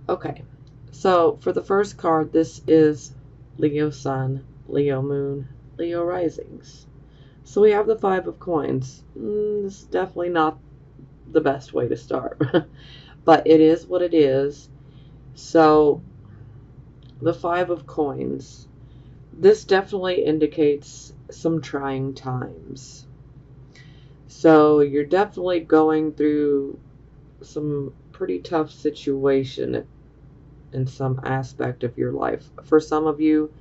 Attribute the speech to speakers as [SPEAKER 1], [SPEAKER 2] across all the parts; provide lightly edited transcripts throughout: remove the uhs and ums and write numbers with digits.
[SPEAKER 1] Okay, so for the first card, this is Leo Sun, Leo Moon, Leo Risings. So we have the Five of Coins. This is definitely not the best way to start, but it is what it is. So the Five of Coins. This definitely indicates some trying times. So you're definitely going through some pretty tough situation in some aspect of your life. For some of you,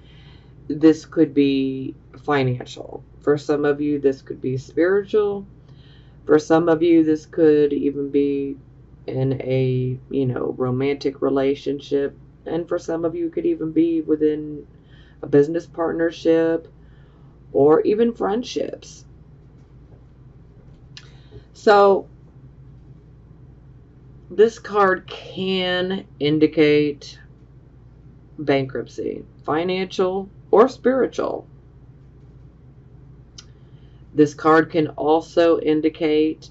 [SPEAKER 1] this could be financial. For some of you, this could be spiritual. For some of you, this could even be in a, romantic relationship. And for some of you, it could even be within a business partnership or even friendships. So this card can indicate bankruptcy, financial or spiritual. This card can also indicate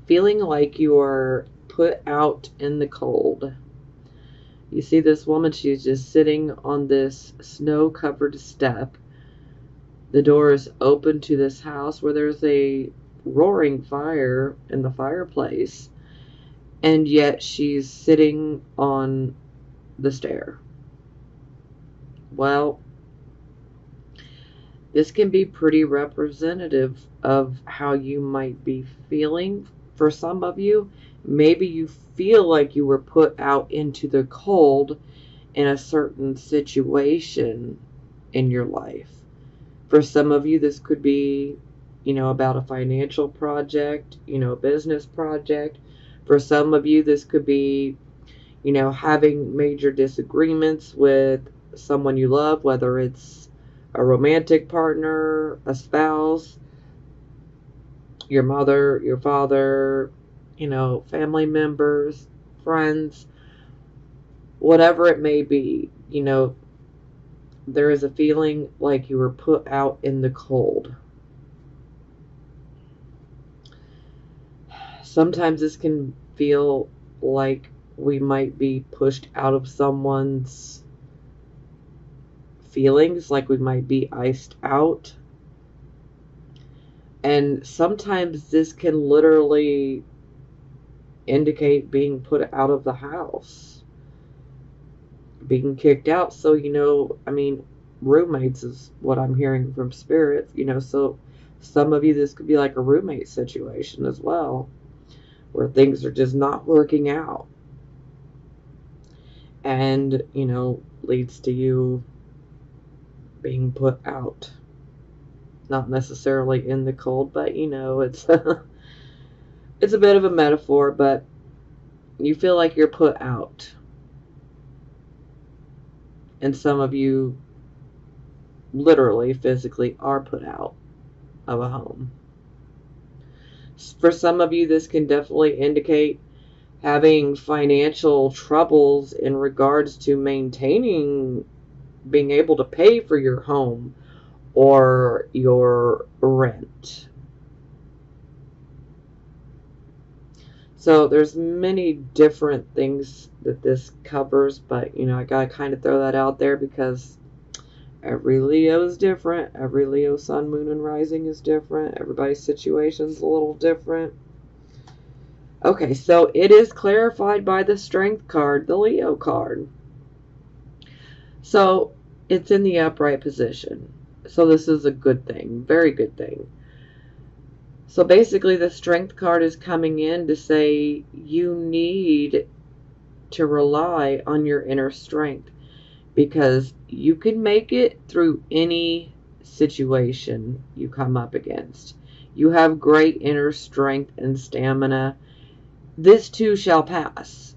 [SPEAKER 1] feeling like you're put out in the cold. You see this woman, she's just sitting on this snow-covered step. The door is open to this house where there's a roaring fire in the fireplace, and yet she's sitting on the stair. Well, this can be pretty representative of how you might be feeling. For some of you, maybe you feel like you were put out into the cold in a certain situation in your life. For some of you, this could be, about a financial project, a business project. For some of you, this could be, having major disagreements with someone you love, whether it's a romantic partner, a spouse, your mother, your father, family members, friends, whatever it may be, there is a feeling like you were put out in the cold. Sometimes this can feel like we might be pushed out of someone's feelings, like we might be iced out. And sometimes this can literally indicate being put out of the house, being kicked out. So, roommates is what I'm hearing from spirit, so some of you, this could be like a roommate situation as well, where things are just not working out. And, leads to you being put out. Not necessarily in the cold, but, it's it's a bit of a metaphor, but you feel like you're put out. And some of you literally, physically are put out of a home. For some of you, this can definitely indicate having financial troubles in regards to maintaining, being able to pay for your home or your rent. So there's many different things that this covers, but I gotta kind of throw that out there because every Leo is different. Every Leo sun, moon, and rising is different. Everybody's situation's a little different. Okay, so it is clarified by the Strength card, the Leo card. So it's in the upright position. So this is a good thing, very good thing. So basically the Strength card is coming in to say you need to rely on your inner strength because you can make it through any situation you come up against. You have great inner strength and stamina. This too shall pass.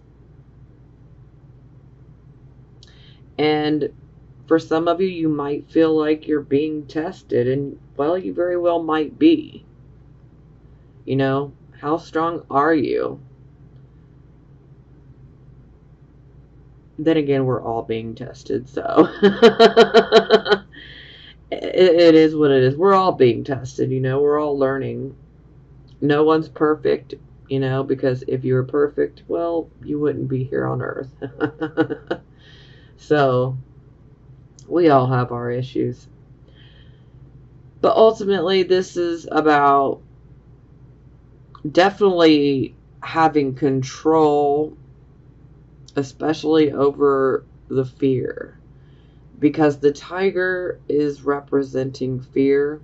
[SPEAKER 1] And for some of you, you might feel like you're being tested, and well, you very well might be. How strong are you? Then again, we're all being tested, so it is what it is. We're all being tested, we're all learning. No one's perfect. you know, because if you were perfect, well, you wouldn't be here on earth. So, we all have our issues. But ultimately, this is about definitely having control, especially over the fear. Because the tiger is representing fear.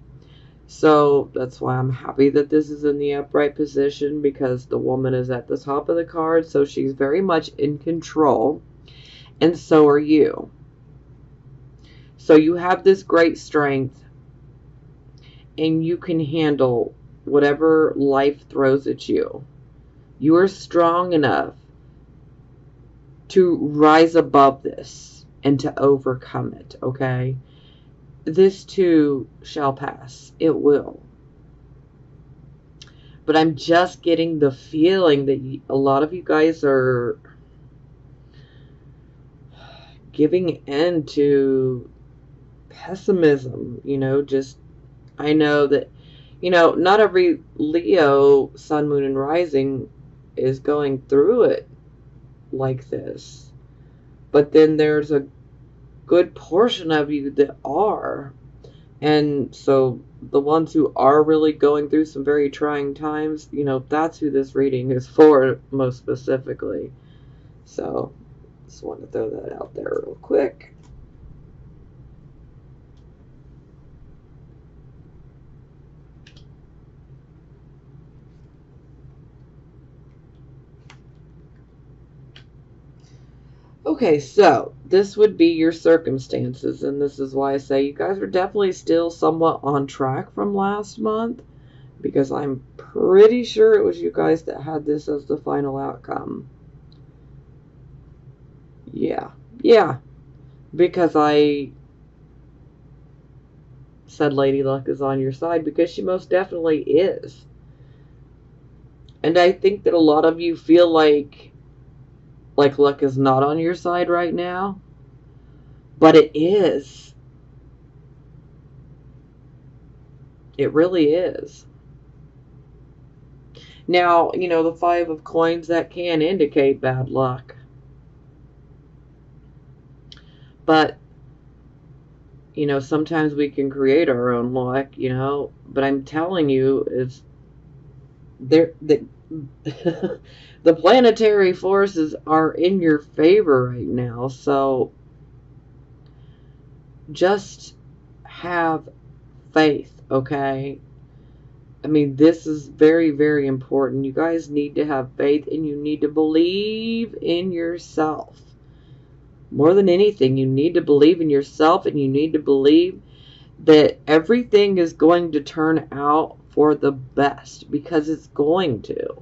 [SPEAKER 1] So that's why I'm happy that this is in the upright position, because the woman is at the top of the card. So she's very much in control. And so are you. So you have this great strength, and you can handle whatever life throws at you. You are strong enough to rise above this and to overcome it, okay? This too shall pass. It will. But I'm just getting the feeling that a lot of you guys are giving in to pessimism, you know, just, I know that, you know, not every Leo, sun, moon, and rising is going through it like this. But then there's a good portion of you that are. And so the ones who are really going through some very trying times, you know, that's who this reading is for most specifically. So just want to throw that out there real quick. Okay, so this would be your circumstances, and this is why I say you guys are definitely still somewhat on track from last month, because I'm pretty sure it was you guys that had this as the final outcome. Yeah, because I said Lady Luck is on your side, because she most definitely is. And I think that a lot of you feel like luck is not on your side right now, but it is. It really is. Now, you know, the 5 of coins, that can indicate bad luck. But, you know, sometimes we can create our own luck, you know. But I'm telling you, it's there. The planetary forces are in your favor right now. So just have faith, okay? I mean, this is very, very important. You guys need to have faith, and you need to believe in yourself. More than anything, you need to believe in yourself, and you need to believe that everything is going to turn out for the best, because it's going to.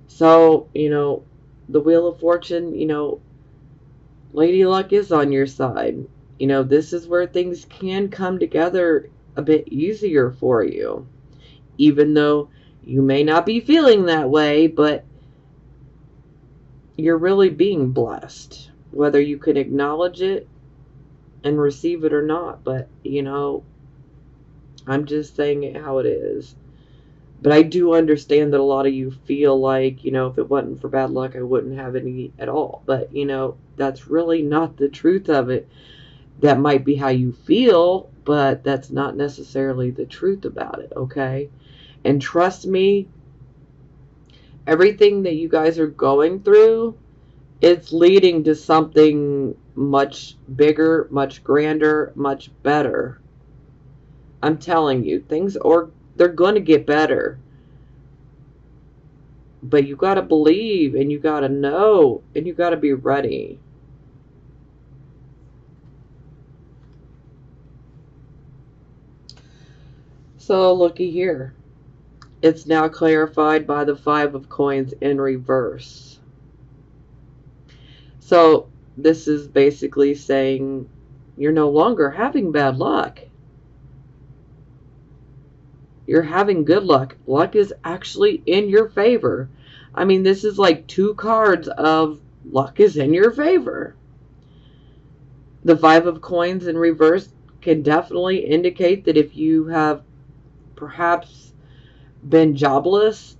[SPEAKER 1] So, you know, the Wheel of Fortune, you know, Lady Luck is on your side. You know, this is where things can come together a bit easier for you. Even though you may not be feeling that way, but you're really being blessed. Whether you can acknowledge it and receive it or not. But, you know, I'm just saying it how it is. But I do understand that a lot of you feel like, you know, if it wasn't for bad luck, I wouldn't have any at all. But, you know, that's really not the truth of it. That might be how you feel, but that's not necessarily the truth about it, okay? And trust me, everything that you guys are going through, it's leading to something much bigger, much grander, much better. I'm telling you, they're going to get better. But you got to believe, and you got to know, and you got to be ready. So, looky here. It's now clarified by the 5 of coins in reverse. So, this is basically saying you're no longer having bad luck. You're having good luck. Luck is actually in your favor. I mean, this is like 2 cards of luck is in your favor. The 5 of coins in reverse can definitely indicate that if you have perhaps been jobless,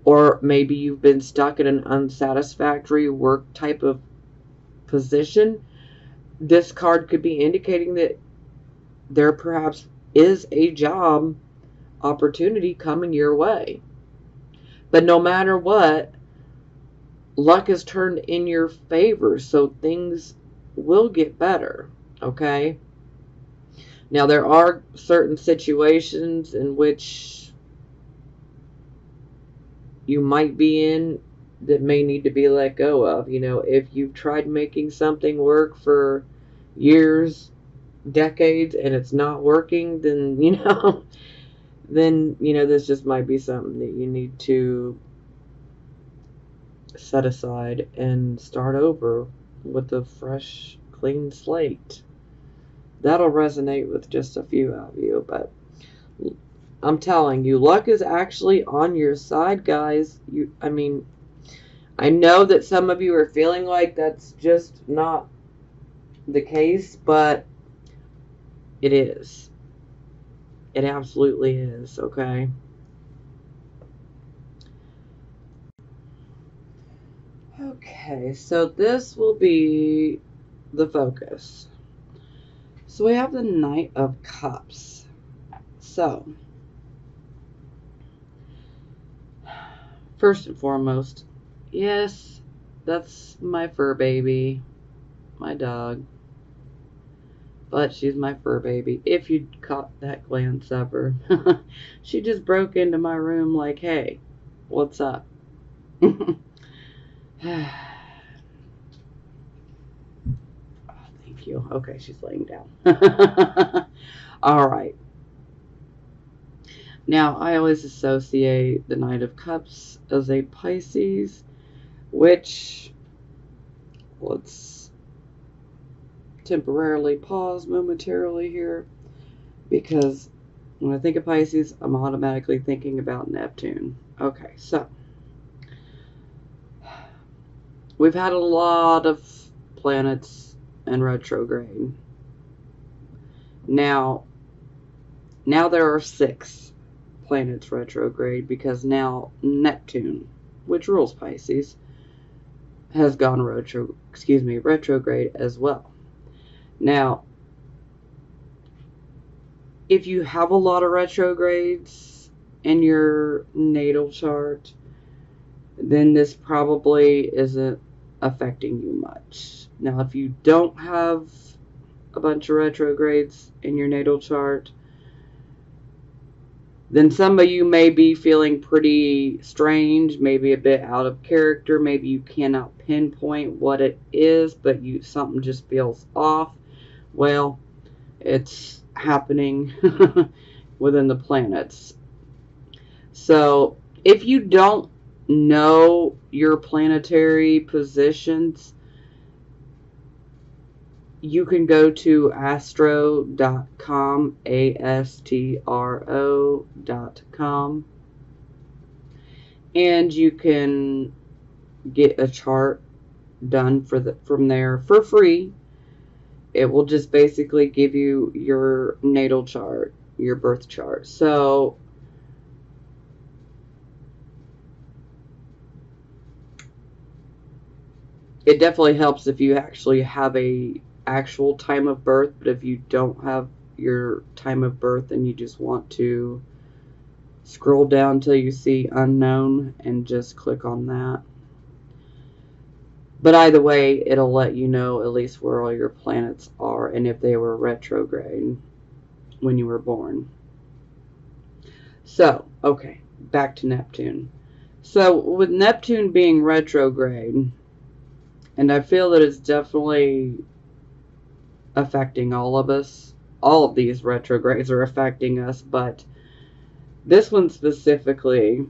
[SPEAKER 1] or maybe you've been stuck in an unsatisfactory work type of position, this card could be indicating that there perhaps is a job opportunity coming your way. But no matter what, luck is turned in your favor, so things will get better, okay? Now, there are certain situations in which you might be in that may need to be let go of. If you've tried making something work for years, decades, and it's not working, then, this just might be something that you need to set aside and start over with a fresh, clean slate. That'll resonate with just a few of you, but I'm telling you, luck is actually on your side, guys. I know that some of you are feeling like that's just not the case, but it is. It absolutely is, okay? Okay, so this will be the focus. So we have the Knight of Cups. So, first and foremost, yes, that's my fur baby, my dog. But she's my fur baby, if you caught that glance of her. She just broke into my room like, hey, what's up? Oh, thank you. Okay, she's laying down. All right. Now, I always associate the Knight of Cups as a Pisces, which, let's temporarily pause momentarily here, because when I think of Pisces, I'm automatically thinking about Neptune. Okay, so we've had a lot of planets in retrograde. Now there are 6 planets retrograde, because now Neptune, which rules Pisces, has gone retrograde as well. Now, if you have a lot of retrogrades in your natal chart, then this probably isn't affecting you much. Now, if you don't have a bunch of retrogrades in your natal chart, then some of you may be feeling pretty strange, maybe a bit out of character. Maybe you cannot pinpoint what it is, but something just feels off. Well, it's happening within the planets. So if you don't know your planetary positions, you can go to astro.com, astro.com, and you can get a chart done from there for free. It will just basically give you your natal chart, your birth chart. So it definitely helps if you actually have a actual time of birth, but if you don't have your time of birth and you just want to scroll down till you see unknown and just click on that. But either way, it'll let you know at least where all your planets are and if they were retrograde when you were born. So, okay, back to Neptune. So, with Neptune being retrograde, and I feel that it's definitely affecting all of us. All of these retrogrades are affecting us, but this one specifically,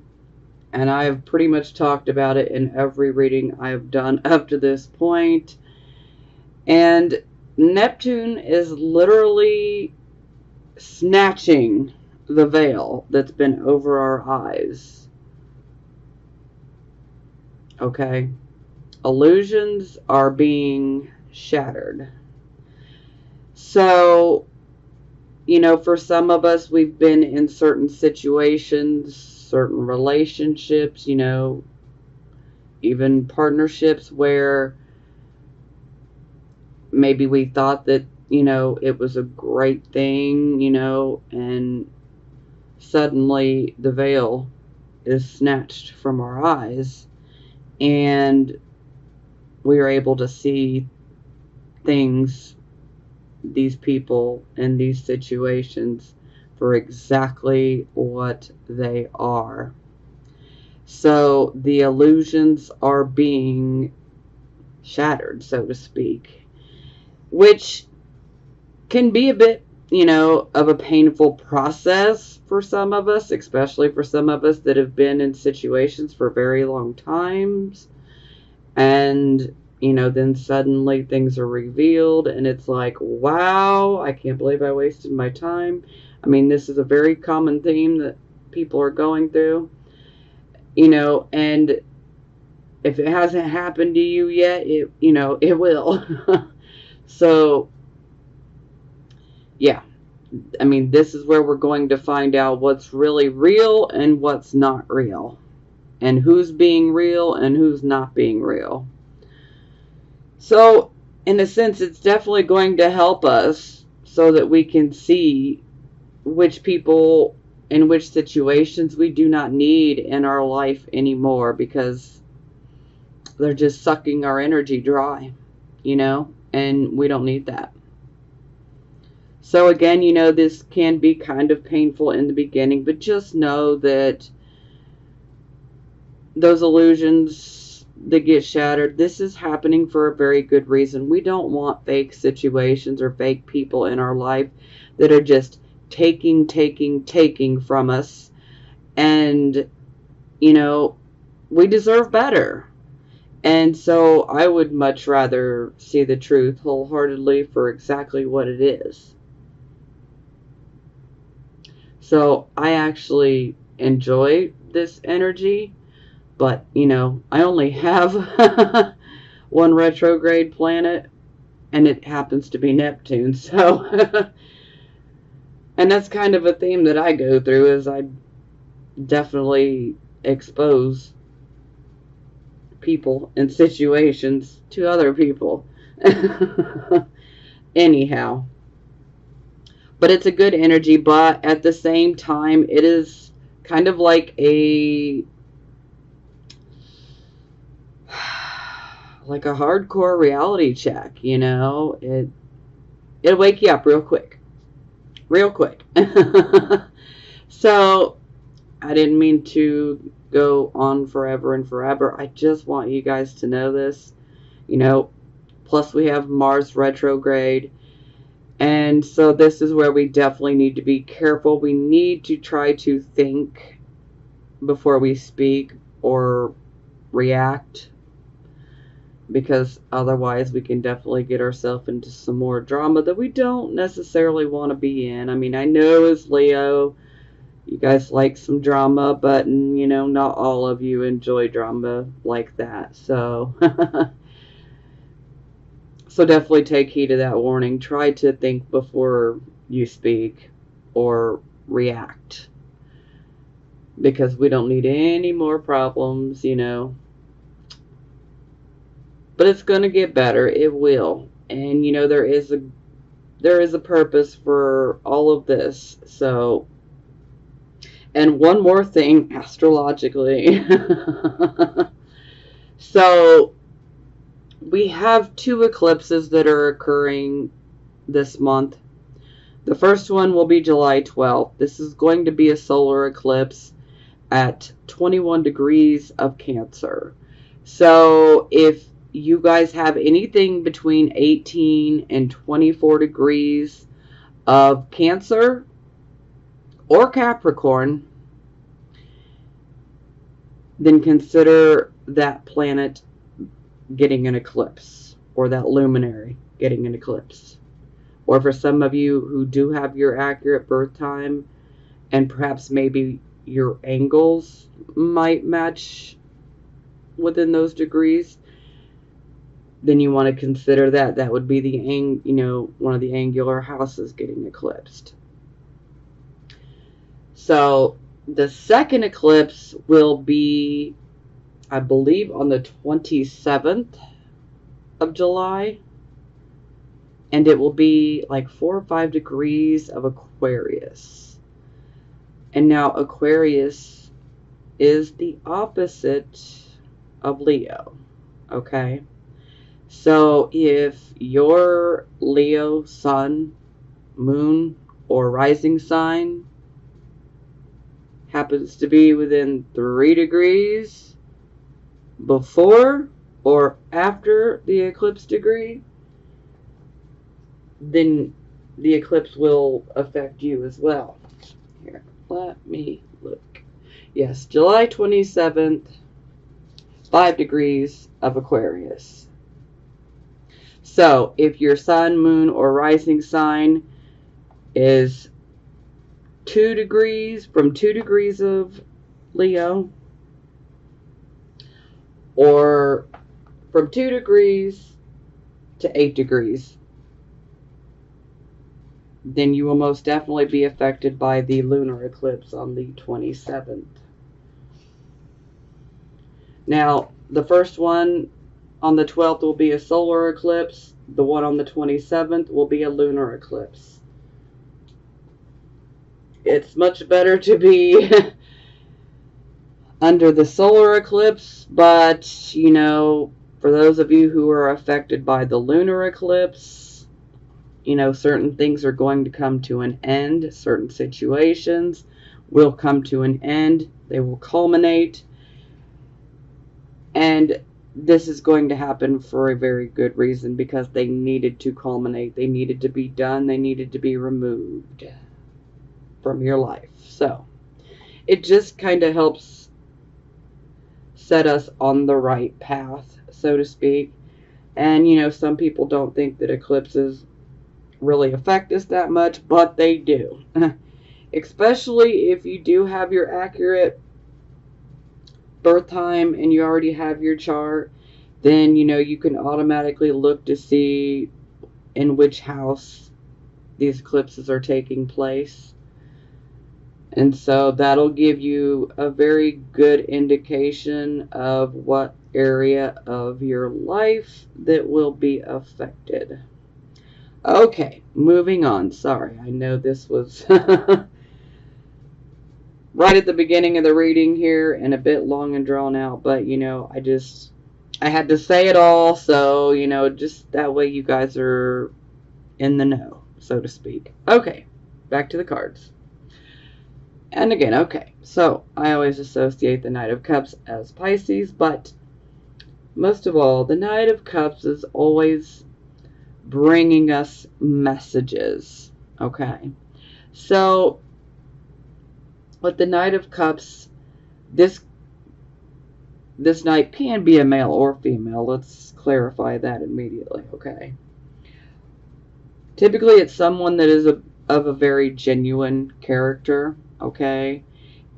[SPEAKER 1] and I have pretty much talked about it in every reading I have done up to this point. And Neptune is literally snatching the veil that's been over our eyes. Okay? Illusions are being shattered. So, for some of us, we've been in certain situations, certain relationships, even partnerships where maybe we thought that, it was a great thing, and suddenly the veil is snatched from our eyes and we are able to see things, these people, and these situations for exactly what they are. So the illusions are being shattered, so to speak, which can be a bit, of a painful process for some of us, especially for some of us that have been in situations for very long times. And, then suddenly things are revealed, and it's like, wow, I can't believe I wasted my time. I mean, this is a very common theme that people are going through, and if it hasn't happened to you yet, it will. So, yeah. I mean, this is where we're going to find out what's really real and what's not real, and who's being real and who's not being real. So, in a sense, it's definitely going to help us so that we can see which people in which situations we do not need in our life anymore, because they're just sucking our energy dry, and we don't need that. So again, this can be kind of painful in the beginning, but just know that those illusions that get shattered, this is happening for a very good reason. We don't want fake situations or fake people in our life that are just taking from us. And, we deserve better. And so I would much rather see the truth wholeheartedly for exactly what it is. So I actually enjoy this energy, but, I only have one retrograde planet, and it happens to be Neptune. So, and that's kind of a theme that I go through, is I definitely expose people and situations to other people. Anyhow. But it's a good energy, but at the same time, it is kind of like a hardcore reality check, it'll wake you up real quick. So I didn't mean to go on forever and forever. I just want you guys to know this, plus we have Mars retrograde. And so this is where we definitely need to be careful. We need to try to think before we speak or react, because otherwise we can definitely get ourselves into some more drama that we don't necessarily want to be in. I mean, I know as Leo, you guys like some drama, but, not all of you enjoy drama like that. So, so definitely take heed of that warning. Try to think before you speak or react, because we don't need any more problems, But it's going to get better. It will. And, there is a purpose for all of this. So, and one more thing astrologically. So, we have 2 eclipses that are occurring this month. The first one will be July 12th. This is going to be a solar eclipse at 21 degrees of Cancer. So if you guys have anything between 18 and 24 degrees of Cancer or Capricorn, then consider that planet getting an eclipse, or that luminary getting an eclipse. Or for some of you who do have your accurate birth time, and perhaps maybe your angles might match within those degrees, then you want to consider that. That would be the one of the angular houses getting eclipsed. So the second eclipse will be, I believe, on the 27th of July. And it will be like 4 or 5 degrees of Aquarius. And now Aquarius is the opposite of Leo. Okay? So if your Leo sun, moon, or rising sign happens to be within 3 degrees before or after the eclipse degree, then the eclipse will affect you as well. Here, let me look. Yes, July 27th, 5 degrees of Aquarius. So if your sun, moon, or rising sign is 2 degrees, from 2 degrees of Leo, or from 2 degrees to 8 degrees, then you will most definitely be affected by the lunar eclipse on the 27th. Now, the first one on the 12th will be a solar eclipse. The one on the 27th will be a lunar eclipse. It's much better to be under the solar eclipse, but, you know, for those of you who are affected by the lunar eclipse, you know, certain things are going to come to an end. Certain situations will come to an end. They will culminate. And this is going to happen for a very good reason, because they needed to culminate. They needed to be done. They needed to be removed from your life. So it just kind of helps set us on the right path, so to speak. And, you know, some people don't think that eclipses really affect us that much, but they do. Especially if you do have your accurate birth time and you already have your chart, then, you know, you can automatically look to see in which house these eclipses are taking place. And so that'll give you a very good indication of what area of your life that will be affected. Okay, moving on. Sorry, I know this was right at the beginning of the reading here and a bit long and drawn out, but, you know, I had to say it all, so, you know, just that way you guys are in the know, so to speak. Okay, back to the cards. And again, okay, so I always associate the Knight of Cups as Pisces, but most of all, the Knight of Cups is always bringing us messages, okay? So, with the Knight of Cups, this knight can be a male or female. Let's clarify that immediately, okay? Typically, it's someone that is of a very genuine character, okay?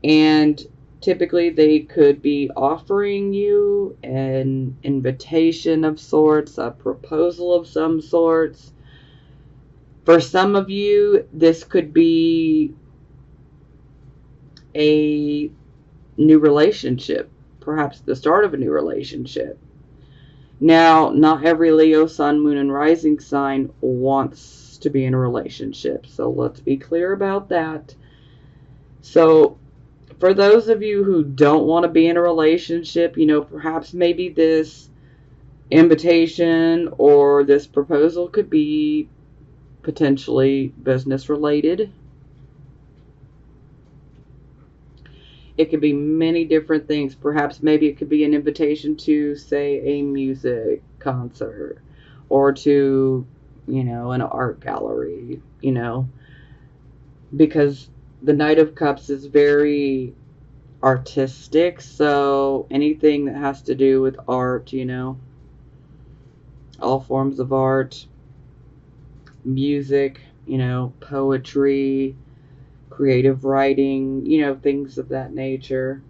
[SPEAKER 1] And typically, they could be offering you an invitation of sorts, a proposal of some sorts. For some of you, this could be a new relationship, perhaps the start of a new relationship. Now, not every Leo, Sun, Moon, and Rising sign wants to be in a relationship, so let's be clear about that. So, for those of you who don't want to be in a relationship, you know, perhaps maybe this invitation or this proposal could be potentially business related. It could be many different things. Perhaps maybe it could be an invitation to, say, a music concert or to, you know, an art gallery, you know, because the Knight of Cups is very artistic. So anything that has to do with art, you know, all forms of art, music, you know, poetry, creative writing, you know, things of that nature.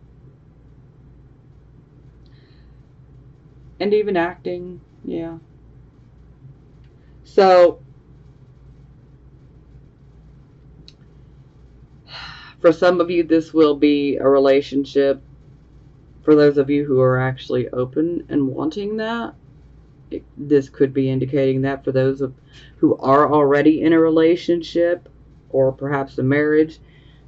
[SPEAKER 1] And even acting, yeah. So, For some of you, this will be a relationship. For those of you who are actually open and wanting that, this could be indicating that. For those who are already in a relationship or perhaps a marriage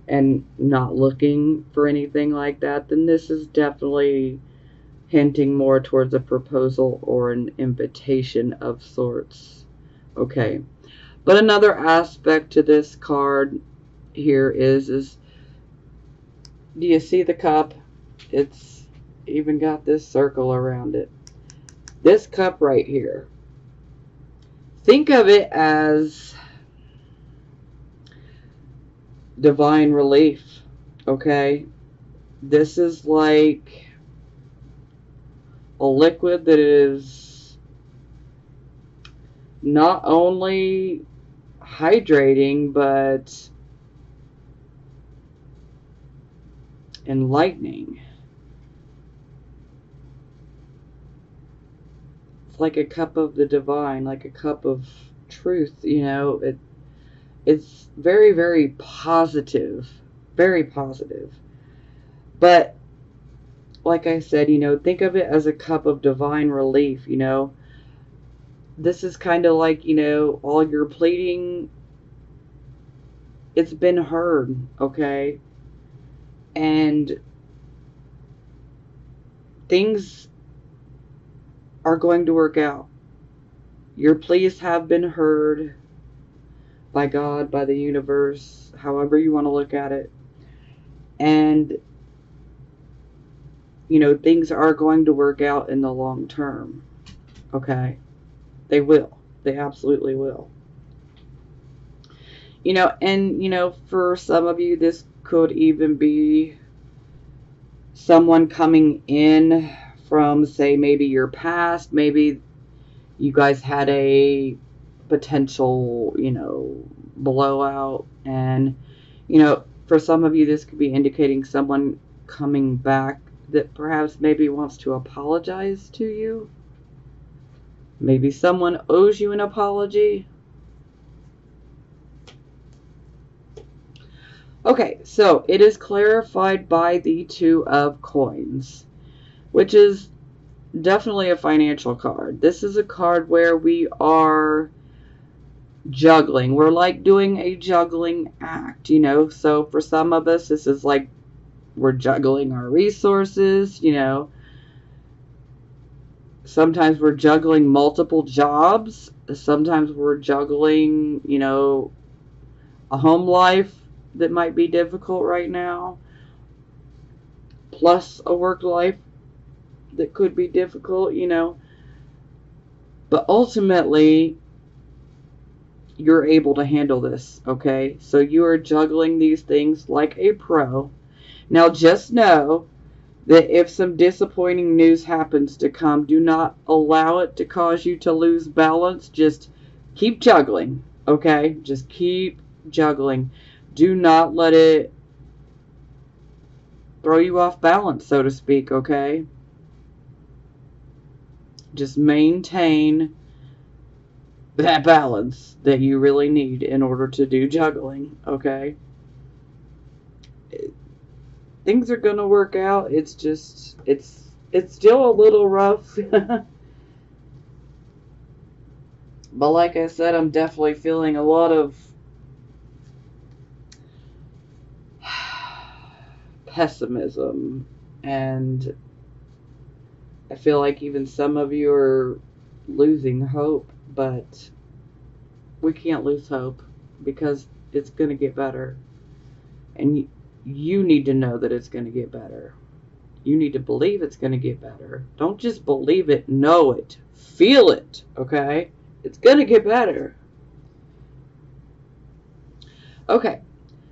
[SPEAKER 1] and not looking for anything like that, then this is definitely hinting more towards a proposal or an invitation of sorts. Okay. But another aspect to this card here is do you see the cup? It's even got this circle around it. This cup right here. Think of it as divine relief, okay? This is like a liquid that is not only hydrating, but enlightening. It's like a cup of the divine, like a cup of truth, you know. It's very, very positive. Very positive. But, like I said, you know, think of it as a cup of divine relief, you know. This is kind of like, you know, all your pleading, it's been heard, okay? And things are going to work out. Your pleas have been heard by God, by the universe, however you want to look at it. And, you know, things are going to work out in the long term. Okay? They will. They absolutely will. You know, and, you know, for some of you, this could even be someone coming in from, say, maybe your past. Maybe you guys had a potential, you know, blowout. And, you know, for some of you, this could be indicating someone coming back that perhaps maybe wants to apologize to you. Maybe someone owes you an apology. Okay, so it is clarified by the Two of Coins, which is definitely a financial card. This is a card where we are juggling. We're like doing a juggling act, you know. So for some of us, this is like we're juggling our resources, you know. Sometimes we're juggling multiple jobs. Sometimes we're juggling, you know, a home life that might be difficult right now, plus a work life that could be difficult, you know. But ultimately, you're able to handle this, okay? So you are juggling these things like a pro. Now just know that if some disappointing news happens to come, do not allow it to cause you to lose balance. Just keep juggling, okay? Just keep juggling. Do not let it throw you off balance, so to speak, okay? Just maintain that balance that you really need in order to do juggling, okay? Things are going to work out. It's just, it's still a little rough. But like I said, I'm definitely feeling a lot of pessimism, and I feel like even some of you are losing hope, but we can't lose hope because it's going to get better. And you need to know that it's going to get better. You need to believe it's going to get better. Don't just believe it, know it. Feel it, okay? It's going to get better. Okay,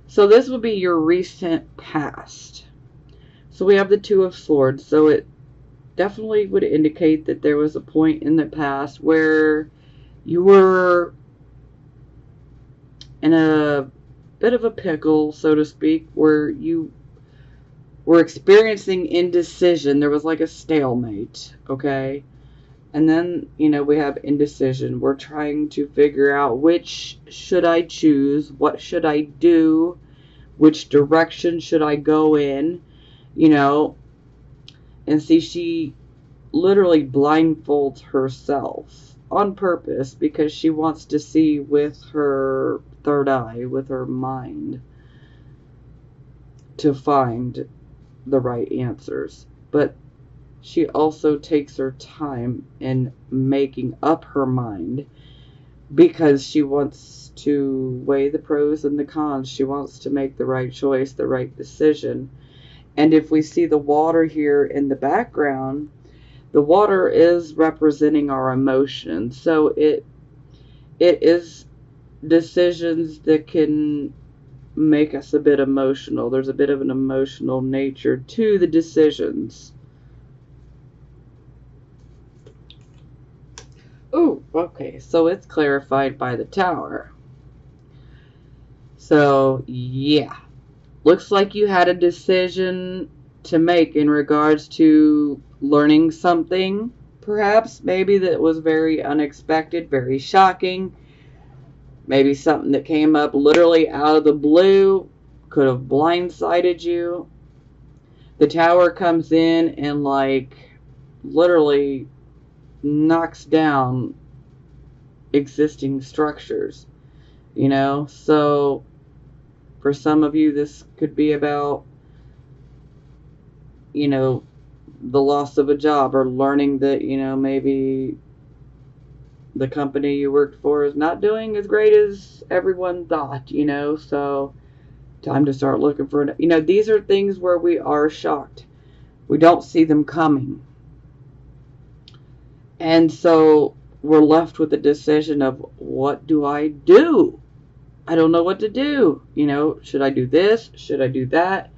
[SPEAKER 1] so this will be your recent past. So we have the Two of Swords, so it definitely would indicate that there was a point in the past where you were in a bit of a pickle, so to speak, where you were experiencing indecision. There was like a stalemate, okay? And then, you know, we have indecision. We're trying to figure out which should I choose, what should I do, which direction should I go in, you know. And see, she literally blindfolds herself on purpose because she wants to see with her third eye, with her mind, to find the right answers. But she also takes her time in making up her mind because she wants to weigh the pros and the cons. She wants to make the right choice, the right decision. And if we see the water here in the background, the water is representing our emotions. So it is decisions that can make us a bit emotional. There's a bit of an emotional nature to the decisions. Oh, okay, so it's clarified by the Tower. So, yeah. Looks like you had a decision to make in regards to learning something, perhaps, maybe that was very unexpected, very shocking. Maybe something that came up literally out of the blue, could have blindsided you. The Tower comes in and, like, literally knocks down existing structures, you know. So for some of you, this could be about, you know, the loss of a job, or learning that, you know, maybe the company you worked for is not doing as great as everyone thought, you know. So time to start looking for, you know, these are things where we are shocked. We don't see them coming. And so we're left with the decision of, what do I do? I don't know what to do. You know, should I do this? Should I do that?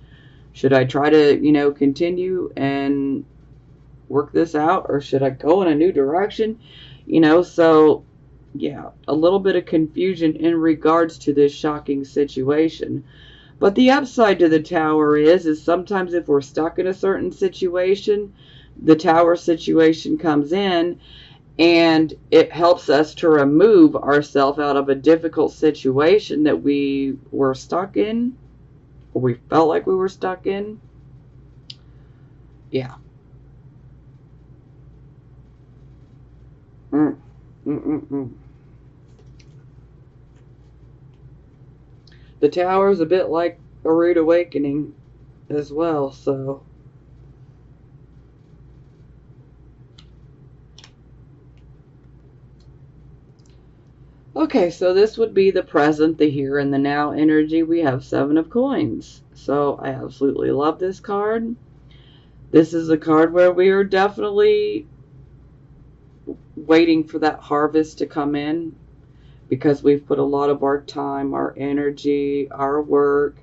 [SPEAKER 1] Should I try to, you know, continue and work this out? Or should I go in a new direction? You know, so yeah, a little bit of confusion in regards to this shocking situation. But the upside to the Tower is sometimes if we're stuck in a certain situation, the Tower situation comes in and it helps us to remove ourselves out of a difficult situation that we were stuck in, or we felt like we were stuck in. Yeah. The Tower is a bit like a rude awakening as well, so. Okay, so this would be the present, the here, and the now energy. We have 7 of coins. So I absolutely love this card. This is a card where we are definitely waiting for that harvest to come in, because we've put a lot of our time, our energy, our work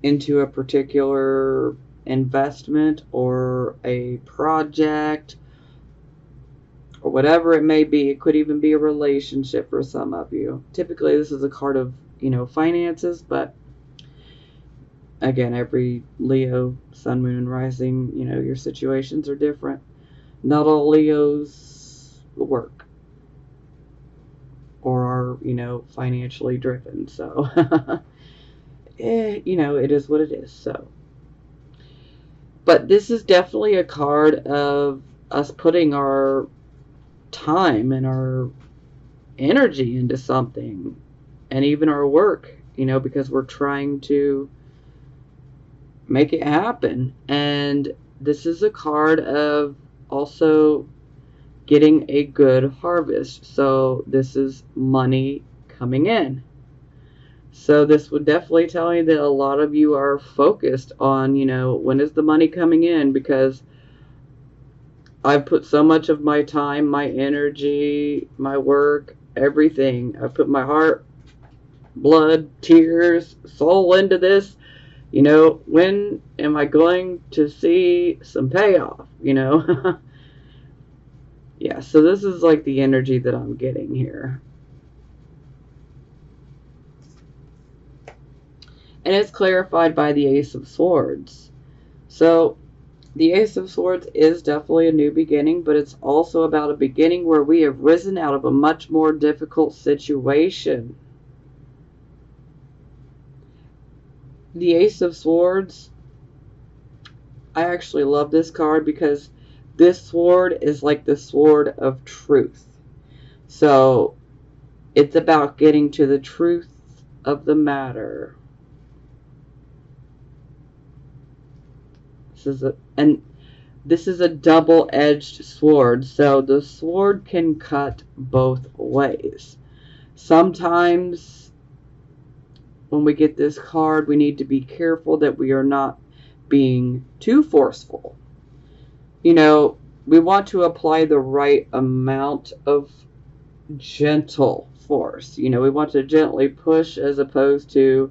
[SPEAKER 1] into a particular investment or a project or whatever it may be. It could even be a relationship for some of you. Typically, this is a card of, you know, finances, but again, every Leo, Sun, Moon, and Rising, you know, your situations are different. Not all Leos work or are, you know, financially driven. So, you know, it is what it is. So, but this is definitely a card of us putting our time and our energy into something, and even our work, you know, because we're trying to make it happen. And this is a card of also getting a good harvest. So this is money coming in. So this would definitely tell me that a lot of you are focused on, you know, when is the money coming in, because I've put so much of my time, my energy, my work, everything. I've put my heart, blood, tears, soul into this. You know, when am I going to see some payoff, you know? Yeah, so this is like the energy that I'm getting here. And it's clarified by the Ace of Swords. So the Ace of Swords is definitely a new beginning, but it's also about a beginning where we have risen out of a much more difficult situation. The Ace of Swords, I actually love this card because this sword is like the sword of truth. So it's about getting to the truth of the matter. This is a double-edged sword, so the sword can cut both ways. Sometimes when we get this card, we need to be careful that we are not being too forceful. You know, we want to apply the right amount of gentle force. You know, we want to gently push as opposed to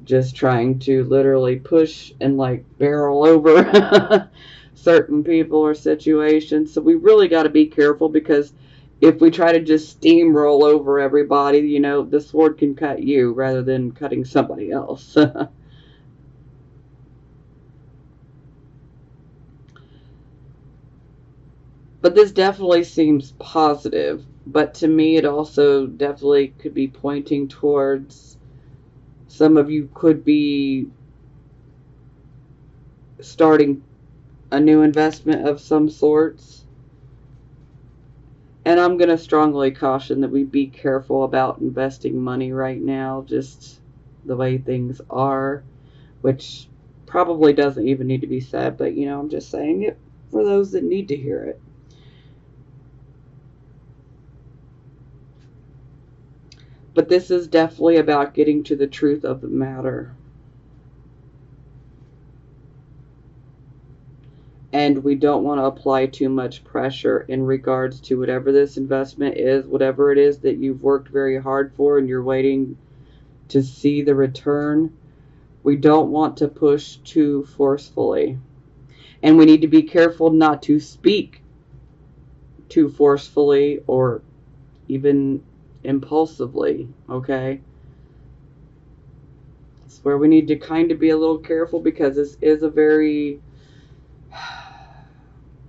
[SPEAKER 1] just trying to literally push and like barrel over certain people or situations. So we really got to be careful, because if we try to just steamroll over everybody, you know, the sword can cut you rather than cutting somebody else. But this definitely seems positive. But to me, it also definitely could be pointing towards some of you could be starting a new investment of some sorts. And I'm going to strongly caution that we be careful about investing money right now, just the way things are, which probably doesn't even need to be said, but you know, I'm just saying it for those that need to hear it. But this is definitely about getting to the truth of the matter. And we don't want to apply too much pressure in regards to whatever this investment is, whatever it is that you've worked very hard for and you're waiting to see the return. We don't want to push too forcefully. And we need to be careful not to speak too forcefully or even impulsively, okay? It's where we need to kind of be a little careful, because this is a very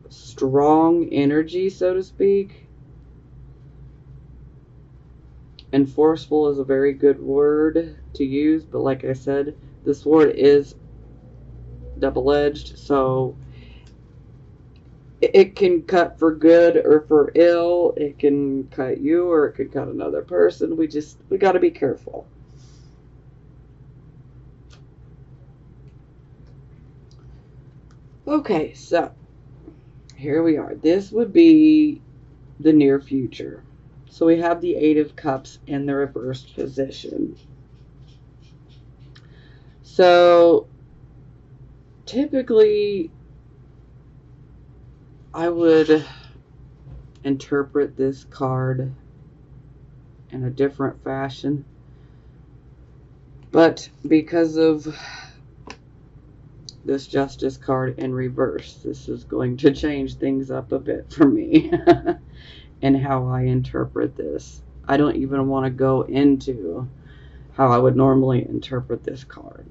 [SPEAKER 1] strong energy, so to speak. And forceful is a very good word to use, but like I said, the sword is double-edged, so it can cut for good or for ill. It can cut you or it could cut another person. We got to be careful. Okay, so here we are. This would be the near future. So we have the Eight of Cups in the reversed position. So typically I would interpret this card in a different fashion, but because of this Justice card in reverse, this is going to change things up a bit for me and how I interpret this. I don't even want to go into how I would normally interpret this card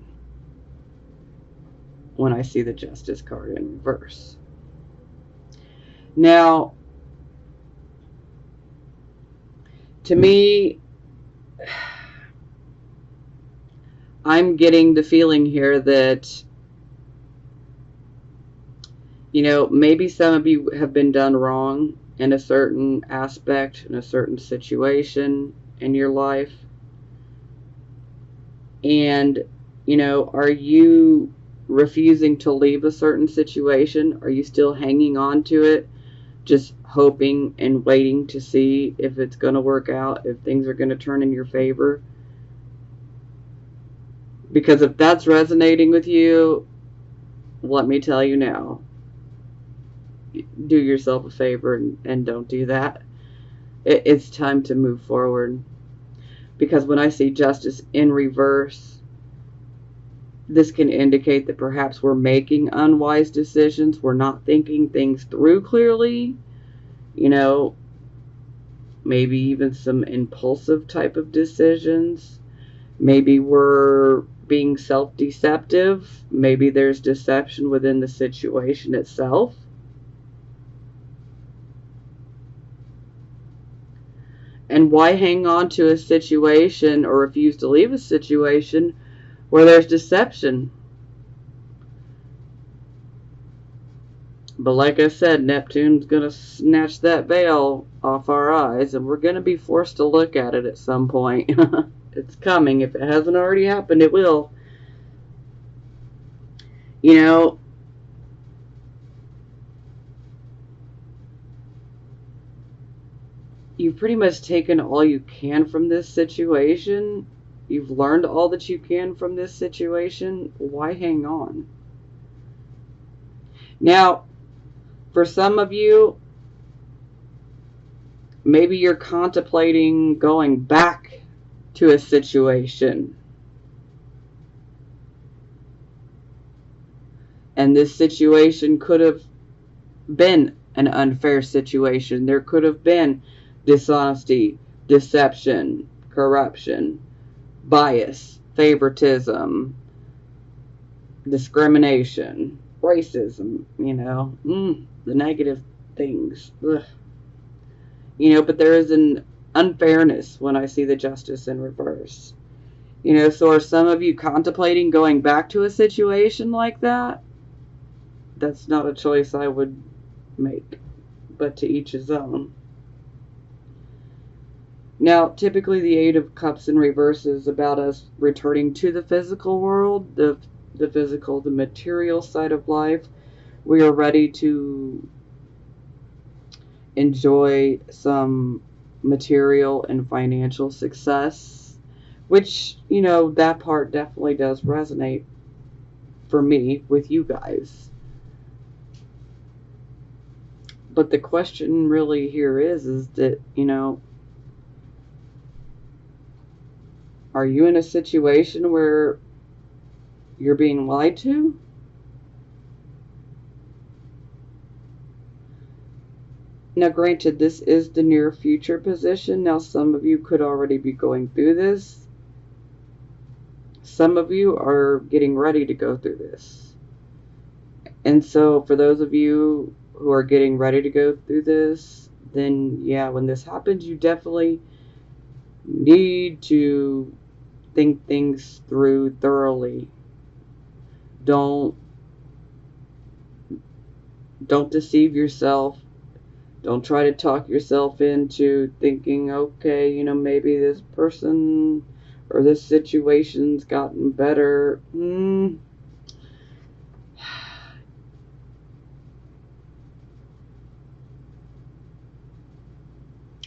[SPEAKER 1] when I see the Justice card in reverse. Now, to me, I'm getting the feeling here that, you know, maybe some of you have been done wrong in a certain aspect, in a certain situation in your life. And, you know, are you refusing to leave a certain situation? Are you still hanging on to it, just hoping and waiting to see if it's going to work out, if things are going to turn in your favor? Because if that's resonating with you, let me tell you now, do yourself a favor and don't do that. It's time to move forward. Because when I see Justice in reverse, this can indicate that perhaps we're making unwise decisions. We're not thinking things through clearly. You know, maybe even some impulsive type of decisions. Maybe we're being self-deceptive. Maybe there's deception within the situation itself. And why hang on to a situation or refuse to leave a situation where there's deception. But like I said, Neptune's going to snatch that veil off our eyes, and we're going to be forced to look at it at some point. It's coming. If it hasn't already happened, it will. You know, you've pretty much taken all you can from this situation. You've learned all that you can from this situation. Why hang on? Now, for some of you, maybe you're contemplating going back to a situation. And this situation could have been an unfair situation. There could have been dishonesty, deception, corruption, bias, favoritism, discrimination, racism, the negative things. Ugh. But there is an unfairness when I see the justice in reverse. So are some of you contemplating going back to a situation like that? That's not a choice I would make, but to each his own. Now, typically the Eight of Cups in reverse is about us returning to the physical world, the physical, the material side of life. We are ready to enjoy some material and financial success, which, that part definitely does resonate for me with you guys. But the question really here is that, are you in a situation where you're being lied to? Now, granted, this is the near future position. Now, some of you could already be going through this. Some of you are getting ready to go through this. And so, for those of you who are getting ready to go through this, then, yeah, when this happens, you definitely need to think things through thoroughly. Don't deceive yourself. Don't try to talk yourself into thinking, okay, maybe this person or this situation's gotten better.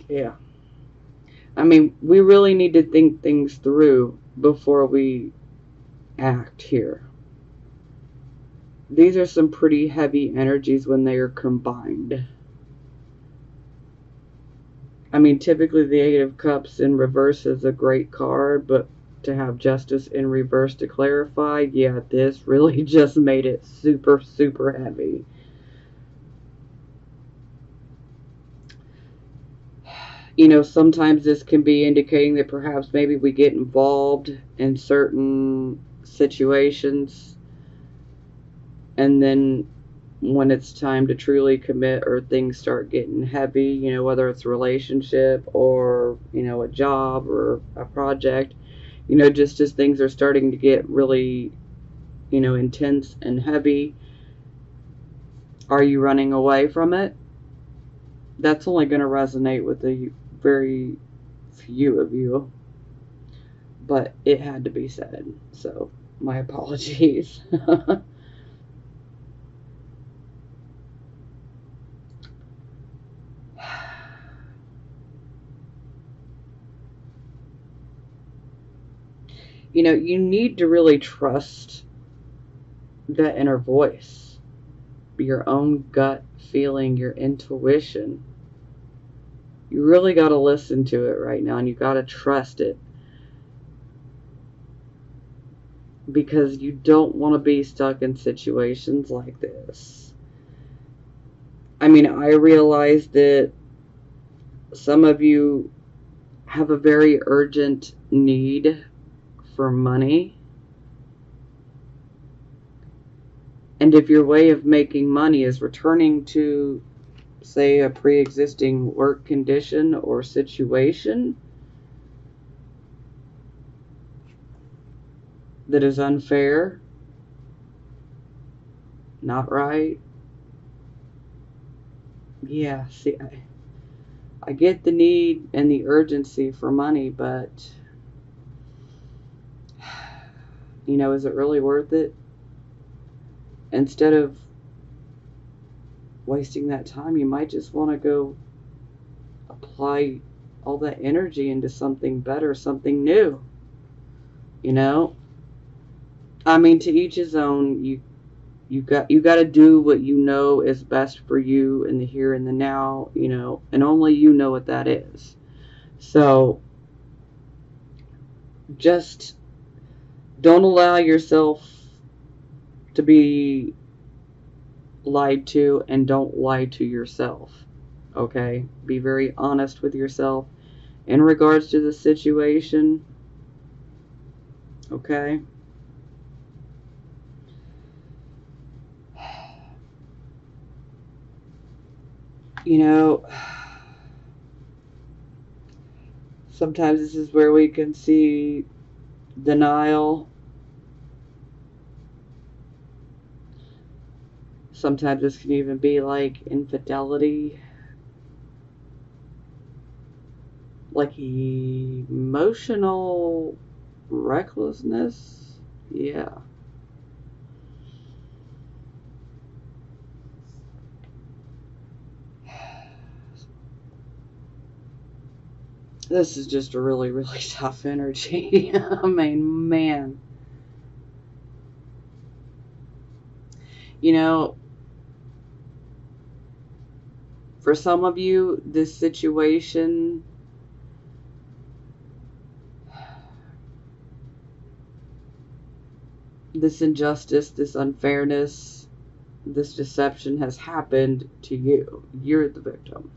[SPEAKER 1] Yeah. I mean, we really need to think things through before we act here. These are some pretty heavy energies when they are combined. I mean, typically the Eight of Cups in reverse is a great card, but to have Justice in reverse to clarify, yeah, this really just made it super, super heavy. Sometimes this can be indicating that perhaps maybe we get involved in certain situations, and then when it's time to truly commit or things start getting heavy, whether it's a relationship or, a job or a project, just as things are starting to get really, intense and heavy, are you running away from it? That's only going to resonate with a very few of you, but it had to be said, so my apologies. You need to really trust that inner voice, your own gut feeling, your intuition. You really got to listen to it right now, and you got to trust it, because you don't want to be stuck in situations like this. I mean, I realize that some of you have a very urgent need for money. And if your way of making money is returning to, say, a pre-existing work condition or situation, that is unfair, not right. Yeah, see, I get the need and the urgency for money, but, is it really worth it? Instead of wasting that time, you might just want to go apply all that energy into something better, something new. I mean, to each his own. You got to do what you know is best for you in the here and the now, and only you know what that is. So just don't allow yourself to be lied to, and don't lie to yourself. Okay? Be very honest with yourself in regards to the situation. Okay? Sometimes this is where we can see denial. Sometimes this can even be like infidelity, like emotional recklessness. Yeah. This is just a really, really tough energy. I mean, man. For some of you, this situation this injustice, this unfairness, this deception has happened to you. You're the victim.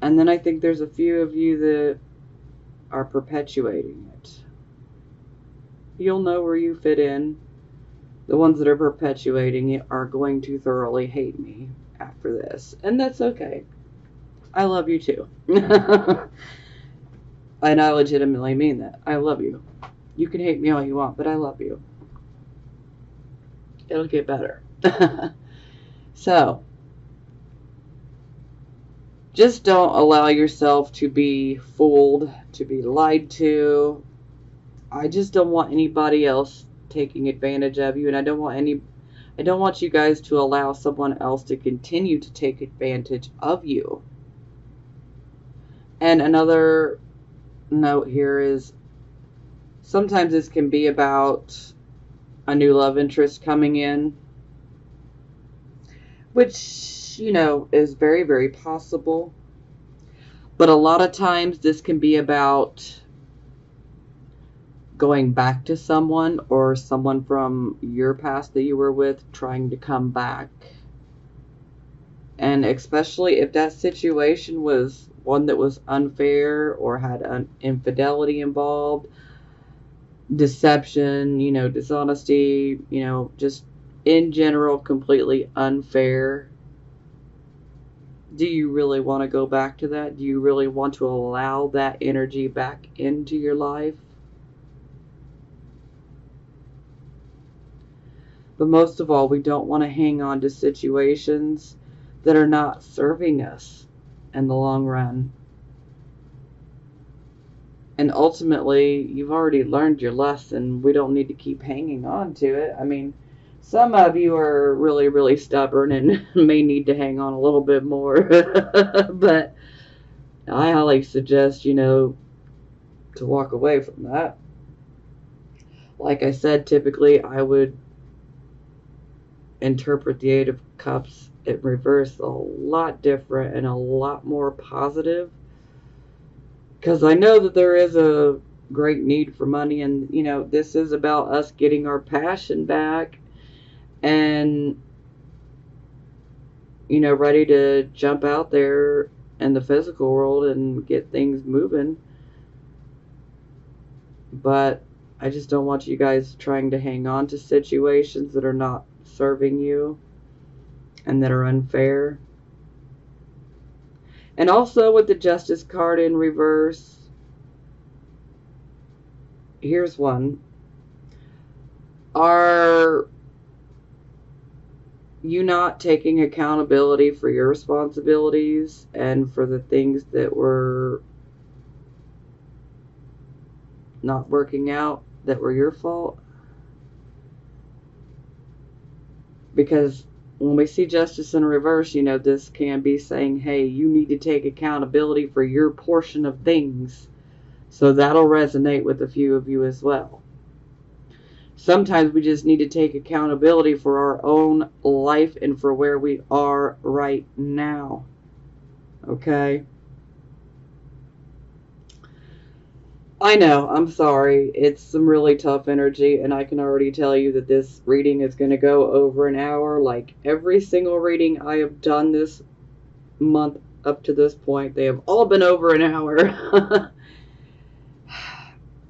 [SPEAKER 1] And then I think there's a few of you that are perpetuating it. You'll know where you fit in. The ones that are perpetuating it are going to thoroughly hate me after this. And that's okay. I love you too. And I legitimately mean that. I love you. You can hate me all you want, but I love you. It'll get better. So, just don't allow yourself to be fooled, to be lied to. I just don't want anybody else taking advantage of you, and I don't want you guys to allow someone else to continue to take advantage of you. And another note here is sometimes this can be about a new love interest coming in, which, is very, very possible. But a lot of times this can be about going back to someone, or someone from your past that you were with trying to come back. And especially if that situation was one that was unfair or had an infidelity involved, deception, dishonesty, just in general completely unfair. Do you really want to go back to that? Do you really want to allow that energy back into your life? But most of all, we don't want to hang on to situations that are not serving us in the long run. And ultimately, you've already learned your lesson. We don't need to keep hanging on to it. I mean, some of you are really, really stubborn and may need to hang on a little bit more. But I highly suggest, to walk away from that. Like I said, typically I would interpret the Eight of Cups in reverse a lot different and a lot more positive. Because I know that there is a great need for money, and, this is about us getting our passion back and, ready to jump out there in the physical world and get things moving. But I just don't want you guys trying to hang on to situations that are not serving you and that are unfair. And also with the Justice card in reverse, here's one. Are you not taking accountability for your responsibilities and for the things that were not working out that were your fault? Because when we see justice in reverse, this can be saying, hey, you need to take accountability for your portion of things. So that'll resonate with a few of you as well. Sometimes we just need to take accountability for our own life and for where we are right now. Okay? I know, I'm sorry. It's some really tough energy, and I can already tell you that this reading is going to go over an hour. Like every single reading I have done this month up to this point, they have all been over an hour.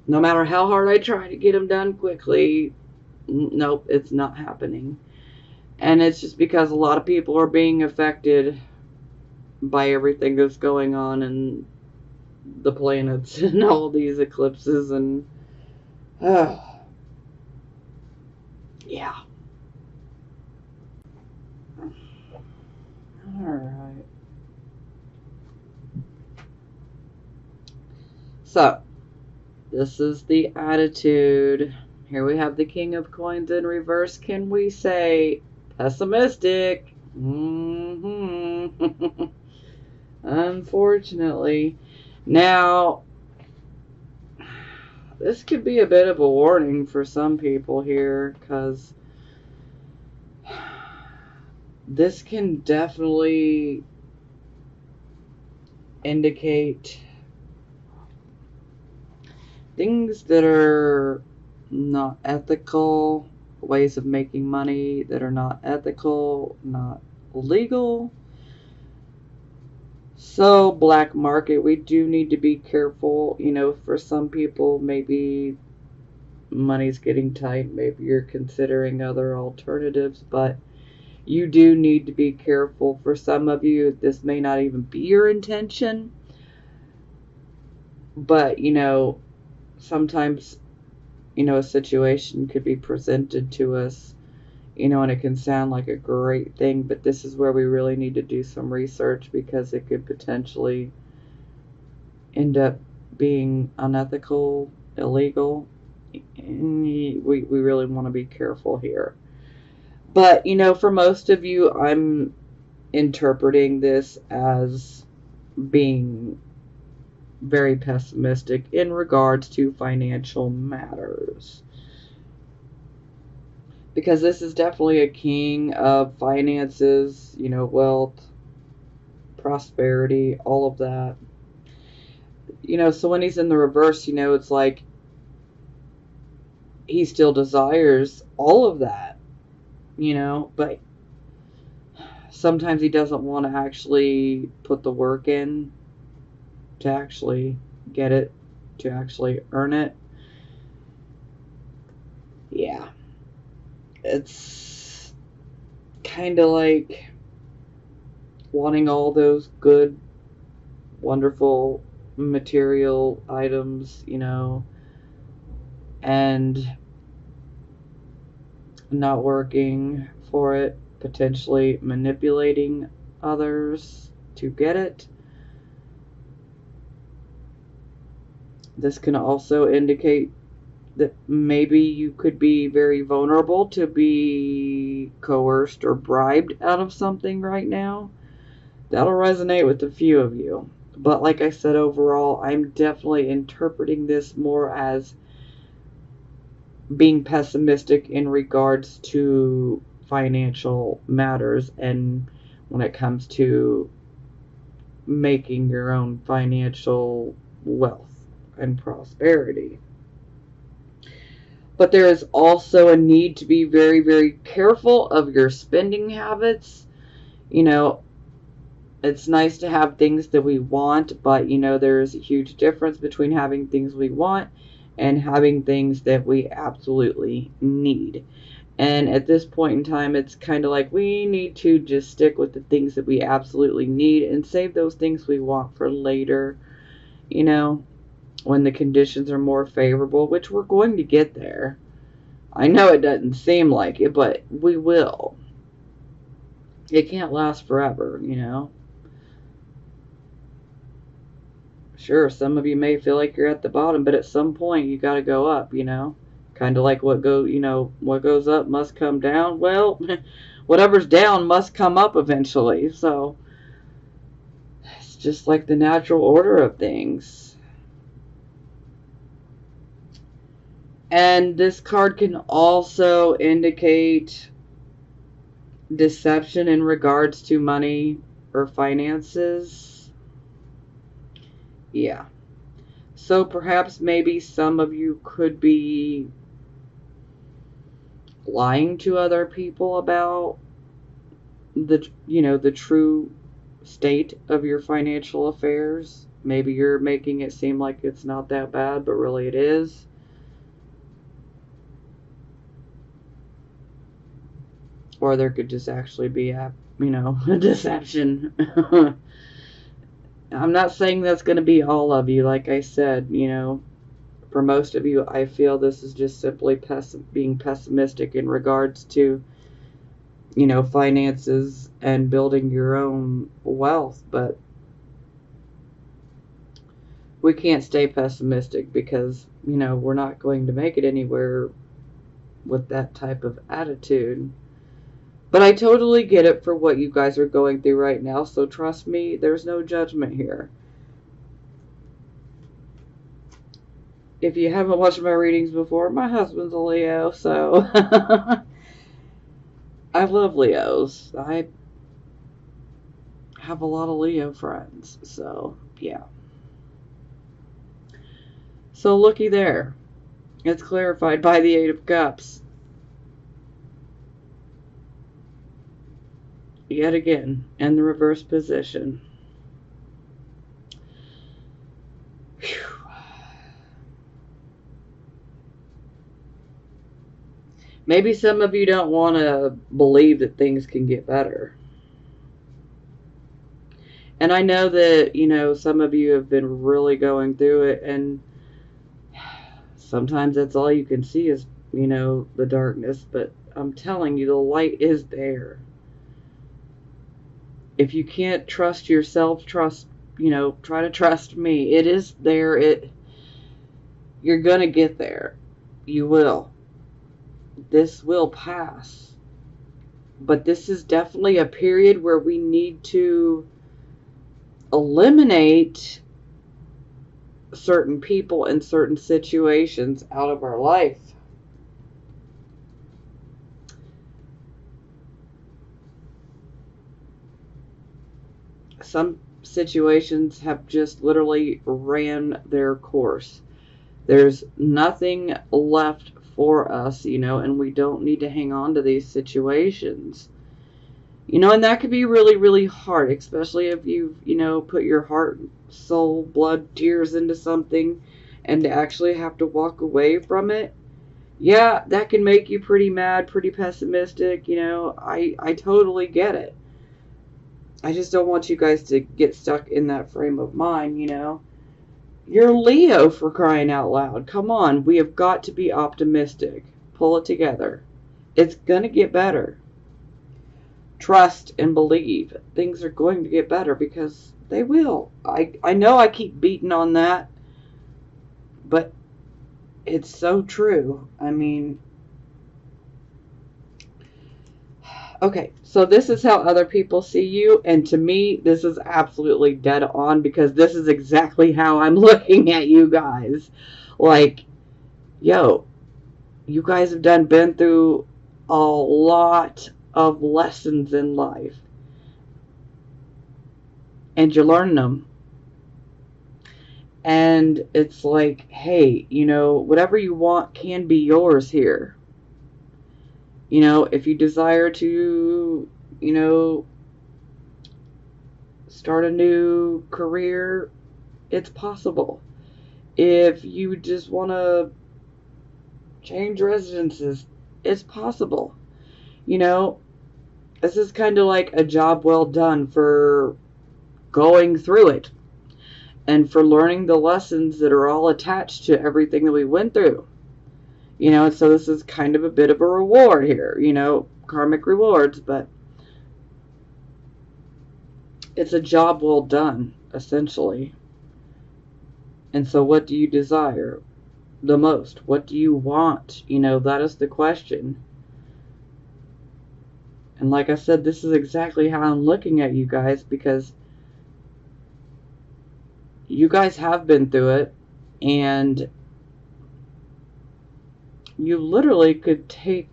[SPEAKER 1] No matter how hard I try to get them done quickly, nope, it's not happening. And it's just because a lot of people are being affected by everything that's going on in the planets and all these eclipses and yeah. Alright. So, this is the attitude. Here we have the King of Coins in reverse. Can we say pessimistic? Unfortunately. Now, this could be a bit of a warning for some people here, because this can definitely indicate things that are not ethical, ways of making money that are not ethical, not legal. So, black market, we do need to be careful. For some people, maybe money's getting tight. Maybe you're considering other alternatives, but you do need to be careful. For some of you, this may not even be your intention. But, sometimes, a situation could be presented to us, and it can sound like a great thing, but this is where we really need to do some research, because it could potentially end up being unethical, illegal, and we really want to be careful here. But, for most of you, I'm interpreting this as being very pessimistic in regards to financial matters. Because this is definitely a king of finances, wealth, prosperity, all of that. So when he's in the reverse, it's like he still desires all of that, but sometimes he doesn't want to actually put the work in to actually get it, to actually earn it. Yeah. It's kind of like wanting all those good, wonderful material items, and not working for it, potentially manipulating others to get it. This can also indicate that maybe you could be very vulnerable to be coerced or bribed out of something right now. That'll resonate with a few of you. But like I said, overall, I'm definitely interpreting this more as being pessimistic in regards to financial matters, and when it comes to making your own financial wealth and prosperity. But there is also a need to be very, very careful of your spending habits. It's nice to have things that we want, but there's a huge difference between having things we want and having things that we absolutely need. And at this point in time, it's kind of like we need to just stick with the things that we absolutely need and save those things we want for later. when the conditions are more favorable, which we're going to get there. I know it doesn't seem like it, but we will. It can't last forever, you know. Sure, some of you may feel like you're at the bottom, but at some point you got to go up, you know. Kind of like what goes up must come down. Well, whatever's down must come up eventually. So it's just like the natural order of things. And this card can also indicate deception in regards to money or finances. Yeah. So perhaps maybe some of you could be lying to other people about the true state of your financial affairs. Maybe you're making it seem like it's not that bad, but really it is. Or there could just actually be a deception. I'm not saying that's going to be all of you. Like I said, for most of you, I feel this is just simply being pessimistic in regards to, finances and building your own wealth. But we can't stay pessimistic because, we're not going to make it anywhere with that type of attitude. But I totally get it for what you guys are going through right now. So trust me, there's no judgment here. If you haven't watched my readings before, my husband's a Leo, so I love Leos. I have a lot of Leo friends, so yeah. So looky there. It's clarified by the Eight of Cups. Yet again, in the reverse position. Whew. Maybe some of you don't want to believe that things can get better. And I know that, some of you have been really going through it, and sometimes that's all you can see is, the darkness. But I'm telling you, the light is there. If you can't trust yourself, try to trust me. It is there. You're going to get there. You will. This will pass. But this is definitely a period where we need to eliminate certain people and certain situations out of our life. Some situations have just literally ran their course. There's nothing left for us, and we don't need to hang on to these situations. And that could be really, really hard, especially if you've, put your heart, soul, blood, tears into something and to actually have to walk away from it. Yeah, that can make you pretty mad, pretty pessimistic, I totally get it. I just don't want you guys to get stuck in that frame of mind, You're Leo, for crying out loud. Come on, we have got to be optimistic. Pull it together. It's going to get better. Trust and believe. Things are going to get better because they will. I know I keep beating on that, but it's so true. I mean, okay, so this is how other people see you, and to me, this is absolutely dead on because this is exactly how I'm looking at you guys. Like, yo, you guys have been through a lot of lessons in life, and you're learning them. And it's like, hey, whatever you want can be yours here. If you desire to, start a new career, it's possible. If you just want to change residences, it's possible. This is kind of like a job well done for going through it. and for learning the lessons that are all attached to everything that we went through. You know, so this is kind of a bit of a reward here, you know, karmic rewards, but it's a job well done, essentially. And so what do you desire the most? What do you want? You know, that is the question. And like I said, this is exactly how I'm looking at you guys, because you guys have been through it, and you literally could take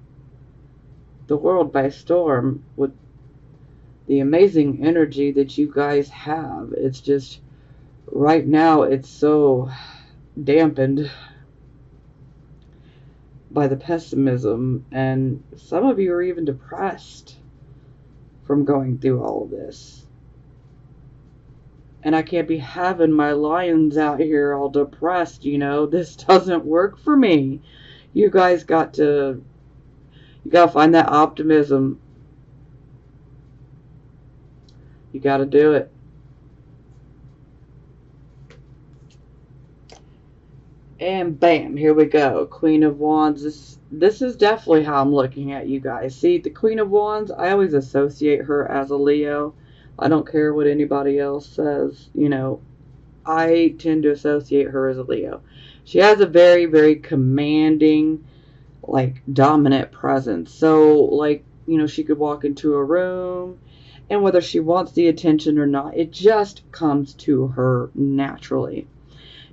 [SPEAKER 1] the world by storm with the amazing energy that you guys have. It's just, right now, it's so dampened by the pessimism, and some of you are even depressed from going through all of this. And I can't be having my lions out here all depressed, you know. This doesn't work for me. You guys got to find that optimism. You got to do it. And bam, here we go. Queen of Wands. This is definitely how I'm looking at you guys. See, the Queen of Wands, I always associate her as a Leo. I don't care what anybody else says. You know, I tend to associate her as a Leo. She has a very, very commanding, like, dominant presence. So, like, you know, she could walk into a room, and whether she wants the attention or not, it just comes to her naturally.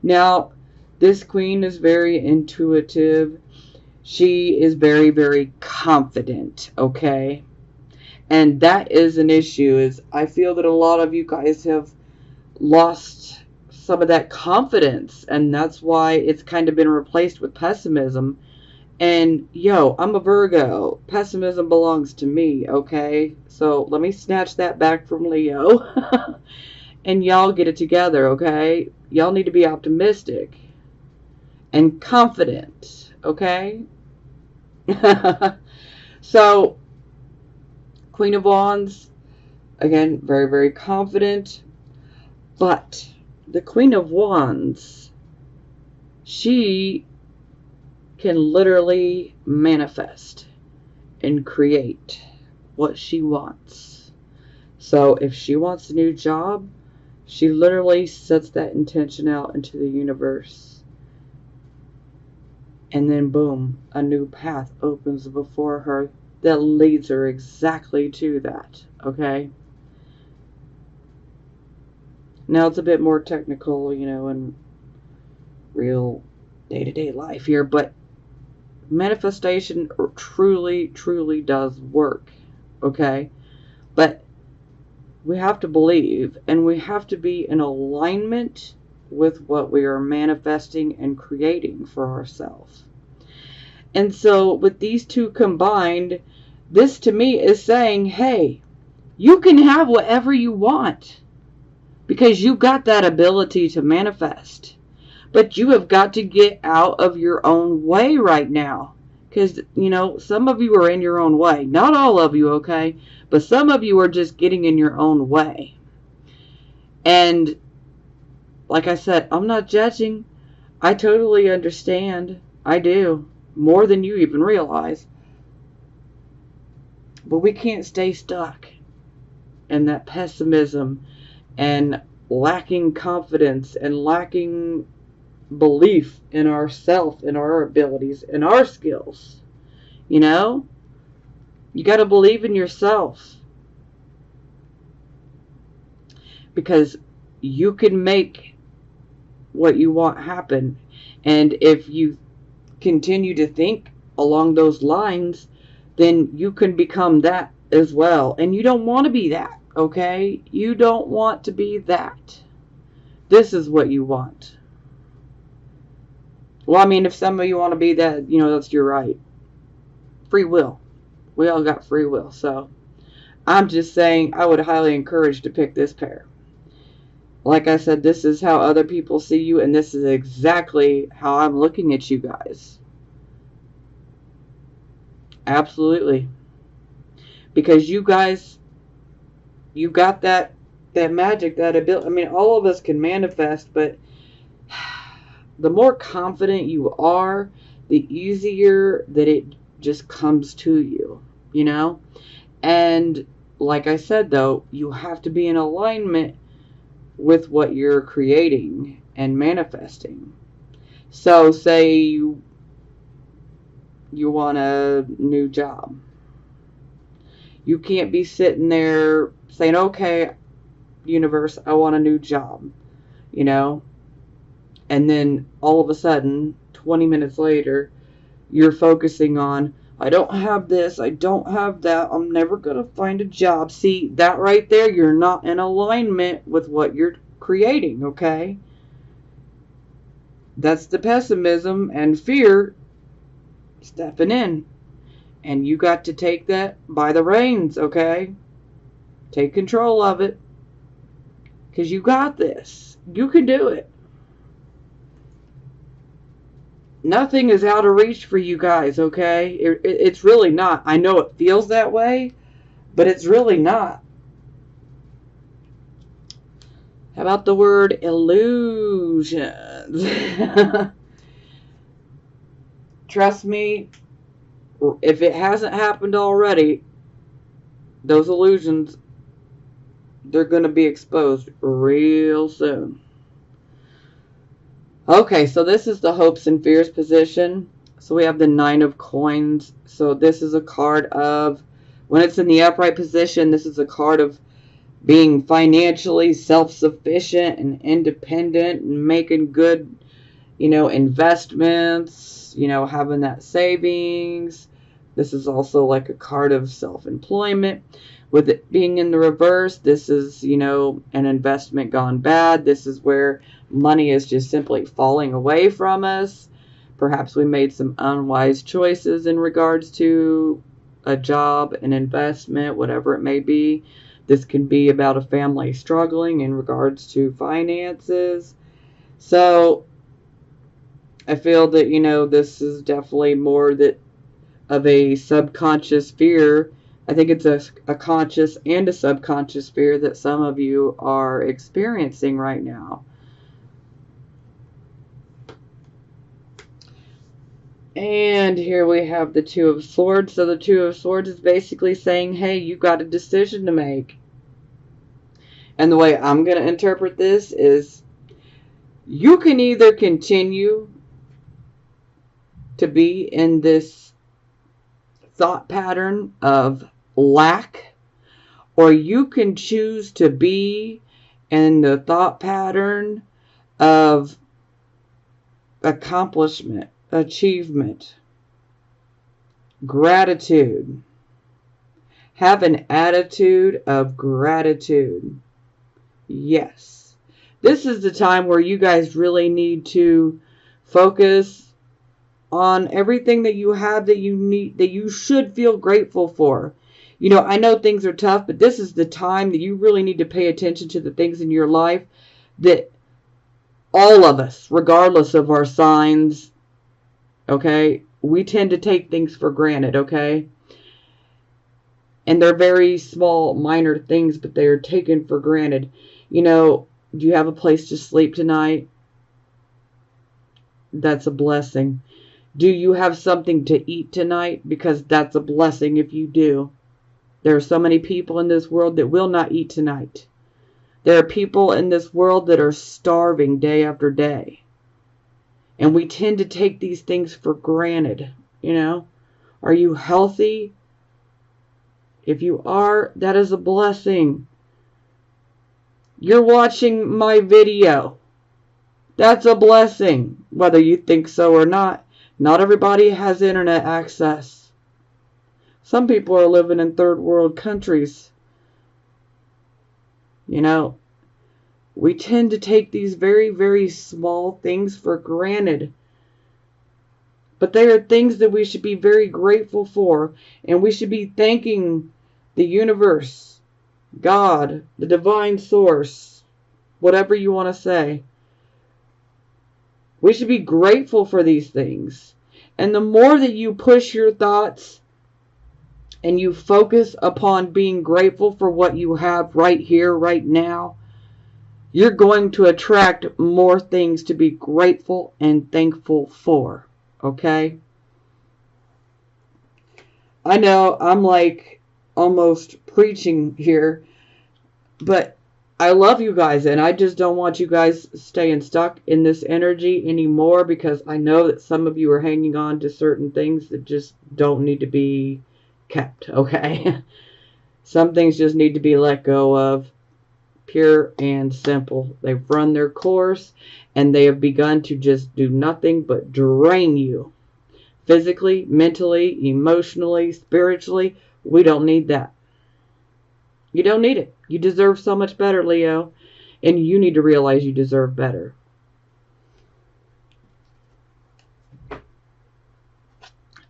[SPEAKER 1] Now, this queen is very intuitive. She is very, very confident, okay? And that is an issue. Is I feel that a lot of you guys have lost some of that confidence, and that's why it's kind of been replaced with pessimism. And yo, I'm a Virgo. Pessimism belongs to me, okay? So let me snatch that back from Leo. And y'all get it together, okay? Y'all need to be optimistic and confident, okay? So, Queen of Wands, again, very, very confident. But the Queen of Wands, she can literally manifest and create what she wants. So if she wants a new job, she literally sets that intention out into the universe. And then boom, a new path opens before her that leads her exactly to that, okay? Now it's a bit more technical, you know, in real day-to-day life here, but manifestation truly, truly does work, okay? But we have to believe, and we have to be in alignment with what we are manifesting and creating for ourselves. And so with these two combined, this to me is saying, hey, you can have whatever you want, because you got that ability to manifest. But you have got to get out of your own way right now. Because, you know, some of you are in your own way. Not all of you, okay? But some of you are just getting in your own way. And, like I said, I'm not judging. I totally understand. I do. More than you even realize. But we can't stay stuck in that pessimism and lacking confidence and lacking belief in ourselves, in our abilities, in our skills. You know? You got to believe in yourself. Because you can make what you want happen. And if you continue to think along those lines, then you can become that as well. And you don't want to be that, okay? You don't want to be that. This is what you want. Well, I mean, if some of you want to be that, you know, that's your right. Free will. We all got free will. So, I'm just saying, I would highly encourage to pick this pair. Like I said, this is how other people see you, and this is exactly how I'm looking at you guys. Absolutely. Because you guys, you got that that magic, that ability. I mean, all of us can manifest, but the more confident you are, the easier that it just comes to you, you know? And like I said, though, you have to be in alignment with what you're creating and manifesting. So say you want a new job. You can't be sitting there saying, okay, universe, I want a new job, you know? And then all of a sudden, 20 minutes later, you're focusing on, I don't have this, I don't have that, I'm never going to find a job. See, that right there, you're not in alignment with what you're creating, okay? That's the pessimism and fear stepping in. And you got to take that by the reins, okay? Take control of it. Because you got this. You can do it. Nothing is out of reach for you guys, okay? It's really not. I know it feels that way, but it's really not. How about the word illusions? Trust me, if it hasn't happened already, those illusions, they're going to be exposed real soon. Okay, so this is the hopes and fears position. So we have the 9 of coins. So this is a card of, when it's in the upright position, this is a card of being financially self-sufficient and independent and making good, you know, investments, you know, having that savings. This is also like a card of self-employment. With it being in the reverse, this is, you know, an investment gone bad. This is where money is just simply falling away from us. Perhaps we made some unwise choices in regards to a job, an investment, whatever it may be. This can be about a family struggling in regards to finances. So I feel that, you know, this is definitely more that of a subconscious fear. I think it's a conscious and a subconscious fear that some of you are experiencing right now. And here we have the 2 of Swords. So the 2 of Swords is basically saying, hey, you got a decision to make. And the way I'm going to interpret this is, you can either continue to be in this thought pattern of lack, or you can choose to be in the thought pattern of accomplishment, achievement, gratitude. Have an attitude of gratitude. Yes. This is the time where you guys really need to focus on everything that you have, that you need, that you should feel grateful for. You know, I know things are tough, but this is the time that you really need to pay attention to the things in your life that all of us, regardless of our signs, okay, we tend to take things for granted, okay? And they're very small, minor things, but they are taken for granted. You know, do you have a place to sleep tonight? That's a blessing. Do you have something to eat tonight? Because that's a blessing if you do. There are so many people in this world that will not eat tonight. There are people in this world that are starving day after day. And we tend to take these things for granted, you know. Are you healthy? If you are, that is a blessing. You're watching my video. That's a blessing, whether you think so or not. Not everybody has internet access. Some people are living in third world countries. You know, we tend to take these very, very small things for granted. But they are things that we should be very grateful for. And we should be thanking the universe, God, the divine source, whatever you want to say. We should be grateful for these things. And the more that you push your thoughts and you focus upon being grateful for what you have right here, right now, you're going to attract more things to be grateful and thankful for. Okay? I know I'm like almost preaching here, but I love you guys, and I just don't want you guys staying stuck in this energy anymore, because I know that some of you are hanging on to certain things that just don't need to be kept, okay? Some things just need to be let go of, pure and simple. They've run their course, and they have begun to just do nothing but drain you. Physically, mentally, emotionally, spiritually. We don't need that. You don't need it. You deserve so much better, Leo. And you need to realize you deserve better.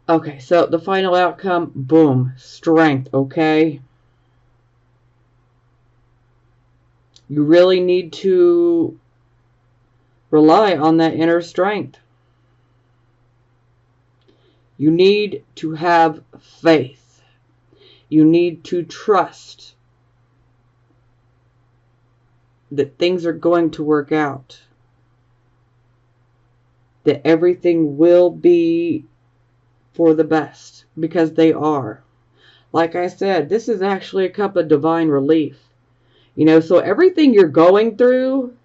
[SPEAKER 1] Okay, so the final outcome, boom, strength, okay? You really need to rely on that inner strength. You need to have faith. You need to trust that things are going to work out. That everything will be for the best, because they are. Like I said, this is actually a cup of divine relief. You know, so everything you're going through,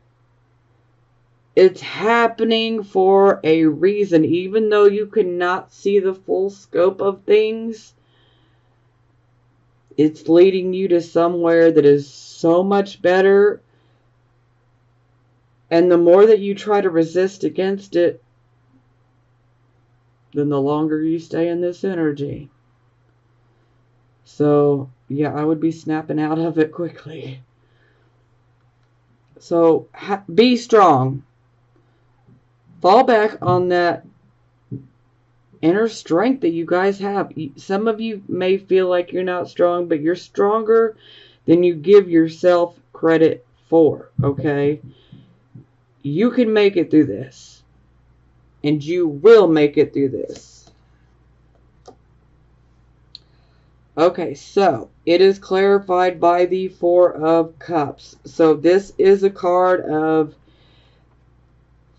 [SPEAKER 1] it's happening for a reason. Even though you cannot see the full scope of things, it's leading you to somewhere that is so much better. And the more that you try to resist against it, then the longer you stay in this energy. So, yeah, I would be snapping out of it quickly. So, be strong. Fall back on that inner strength that you guys have. Some of you may feel like you're not strong, but you're stronger than you give yourself credit for, okay? You can make it through this. And you will make it through this. Okay, so it is clarified by the Four of Cups. So this is a card of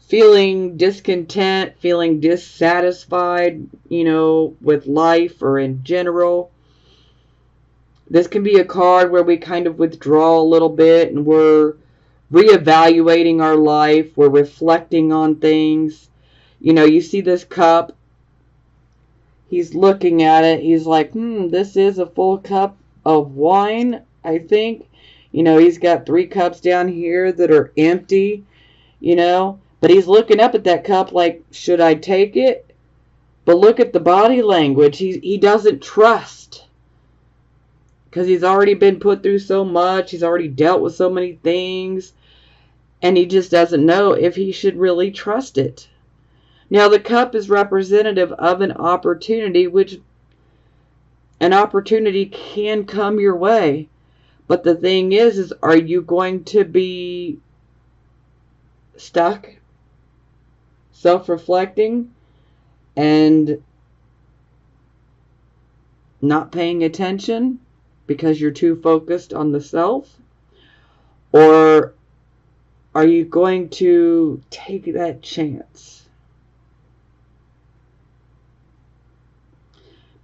[SPEAKER 1] feeling discontent, feeling dissatisfied, you know, with life or in general. This can be a card where we kind of withdraw a little bit and we're reevaluating our life. We're reflecting on things. You know, you see this cup. He's looking at it. He's like, this is a full cup of wine, I think. You know, he's got 3 cups down here that are empty, you know. But he's looking up at that cup like, should I take it? But look at the body language. He doesn't trust. Because he's already been put through so much. He's already dealt with so many things. And he just doesn't know if he should really trust it. Now, the cup is representative of an opportunity, which an opportunity can come your way. But the thing is are you going to be stuck, self-reflecting, and not paying attention because you're too focused on the self? Or are you going to take that chance?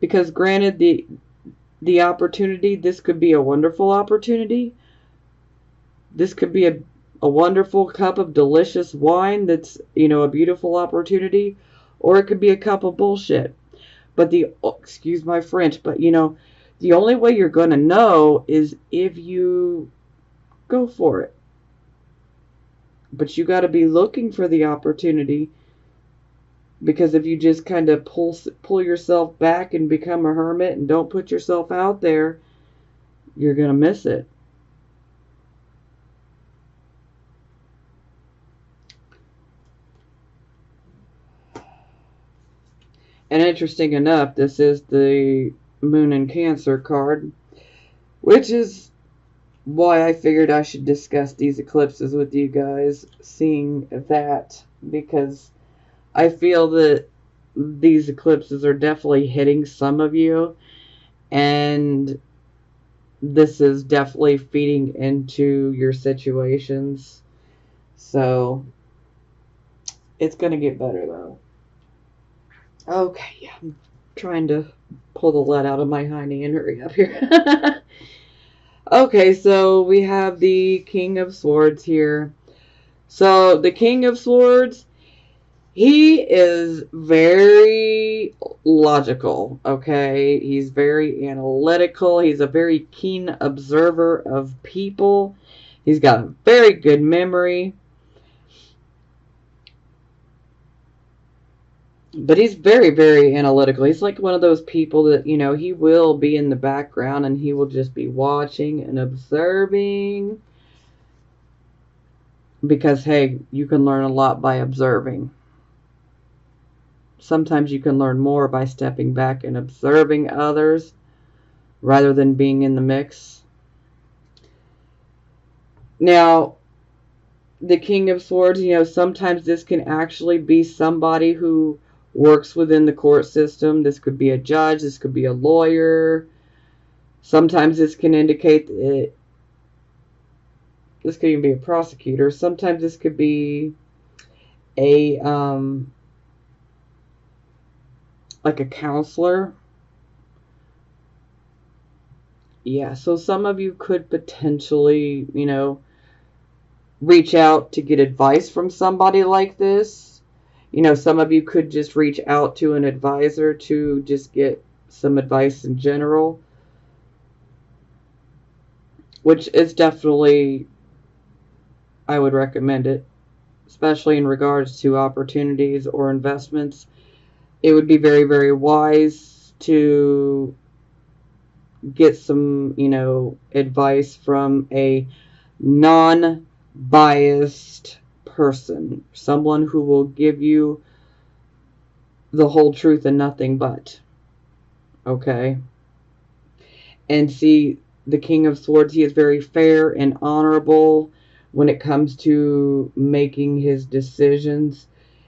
[SPEAKER 1] Because granted, the opportunity, this could be a wonderful opportunity. This could be a wonderful cup of delicious wine that's, you know, a beautiful opportunity. Or it could be a cup of bullshit. But excuse my French, but, you know, the only way you're going to know is if you go for it. But you got to be looking for the opportunity. Because if you just kind of pull yourself back and become a hermit and don't put yourself out there, you're going to miss it. And interesting enough, this is the Moon in Cancer card, which is why I figured I should discuss these eclipses with you guys, seeing that, because I feel that these eclipses are definitely hitting some of you. And this is definitely feeding into your situations. So it's going to get better, though. Okay, yeah, I'm trying to pull the lead out of my hiney and hurry up here. Okay, so we have the King of Swords here. So the King of Swords, he is very logical, okay? He's very analytical. He's a very keen observer of people. He's got a very good memory. But he's very, very analytical. He's like one of those people that, you know, he will be in the background and he will just be watching and observing. Because, hey, you can learn a lot by observing. Sometimes you can learn more by stepping back and observing others rather than being in the mix. Now, the King of Swords, you know, sometimes this can actually be somebody who works within the court system. This could be a judge. This could be a lawyer. Sometimes this can indicate that this could even be a prosecutor. Sometimes this could be a like a counselor. Yeah, so some of you could potentially, you know, reach out to get advice from somebody like this. You know, some of you could just reach out to an advisor to just get some advice in general, which is definitely, I would recommend it, especially in regards to opportunities or investments. It would be very, very wise to get some, you know, advice from a non-biased person, someone who will give you the whole truth and nothing but. Okay? And see, the King of Swords, he is very fair and honorable when it comes to making his decisions.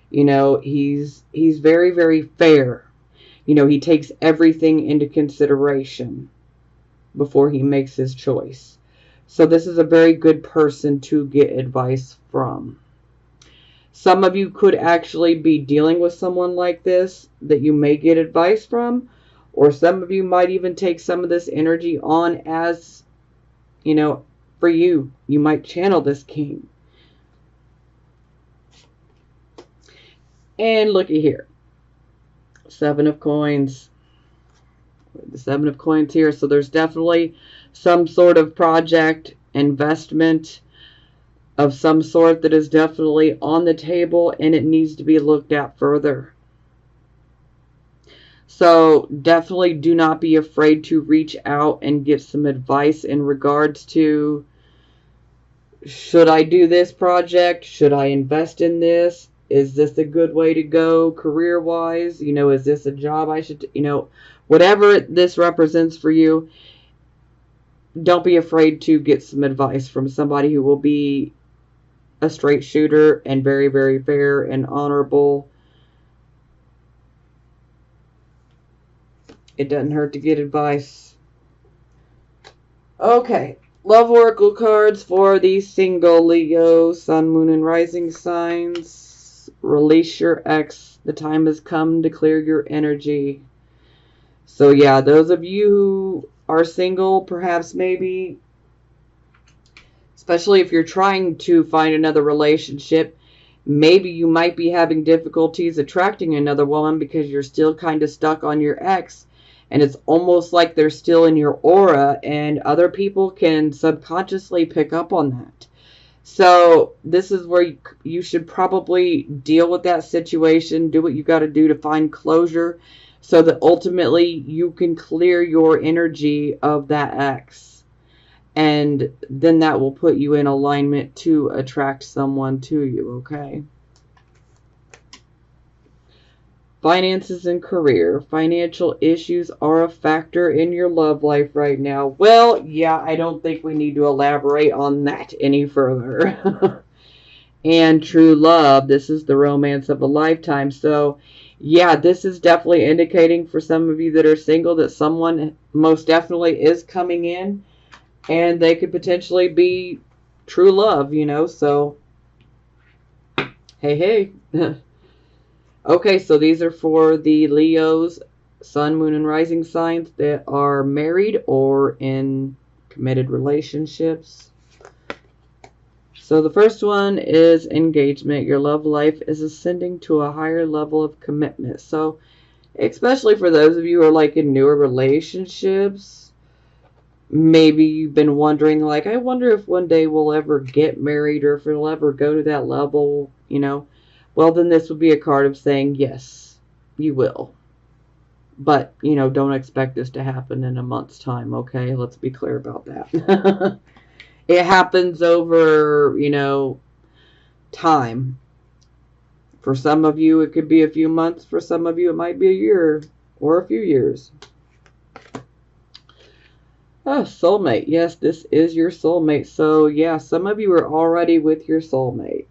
[SPEAKER 1] You know, he's very, very fair. You know, he takes everything into consideration before he makes his choice. So this is a very good person to get advice from. Some of you could actually be dealing with someone like this that you may get advice from, or some of you might even take some of this energy on as, you know, for you. You might channel this king. And looky here. 7 of Coins. The 7 of Coins here. So there's definitely some sort of project, investment of some sort that is definitely on the table, and it needs to be looked at further. So definitely do not be afraid to reach out and get some advice in regards to, should I do this project? Should I invest in this? Is this a good way to go career-wise? You know, is this a job I should, you know, whatever this represents for you, don't be afraid to get some advice from somebody who will be a straight shooter and very, very fair and honorable. It doesn't hurt to get advice. Okay. Love Oracle cards for the single Leo, Sun, Moon, and Rising signs. Release your ex. The time has come to clear your energy. So yeah, those of you who are single, perhaps maybe, especially if you're trying to find another relationship, maybe you might be having difficulties attracting another woman because you're still kind of stuck on your ex. And it's almost like they're still in your aura, and other people can subconsciously pick up on that. So this is where you should probably deal with that situation, do what you got to do to find closure, so that ultimately you can clear your energy of that ex. And then that will put you in alignment to attract someone to you, okay? Finances and career. Financial issues are a factor in your love life right now. Well, yeah, I don't think we need to elaborate on that any further. And true love. This is the romance of a lifetime. So Yeah, this is definitely indicating for some of you that are single that someone most definitely is coming in and they could potentially be true love, you know, so hey, hey. Okay, so these are for the Leos, Sun, Moon, and Rising signs that are married or in committed relationships. So the first one is engagement. Your love life is ascending to a higher level of commitment. So especially for those of you who are like in newer relationships, maybe you've been wondering, like, I wonder if one day we'll ever get married or if it'll ever go to that level, you know. Well, then this would be a card of saying, yes, you will. But, you know, don't expect this to happen in a month's time, okay? Let's be clear about that. It happens over, you know, time. For some of you, it could be a few months. For some of you, it might be a year or a few years. Oh, soulmate. Yes, this is your soulmate. So, yeah, some of you are already with your soulmate.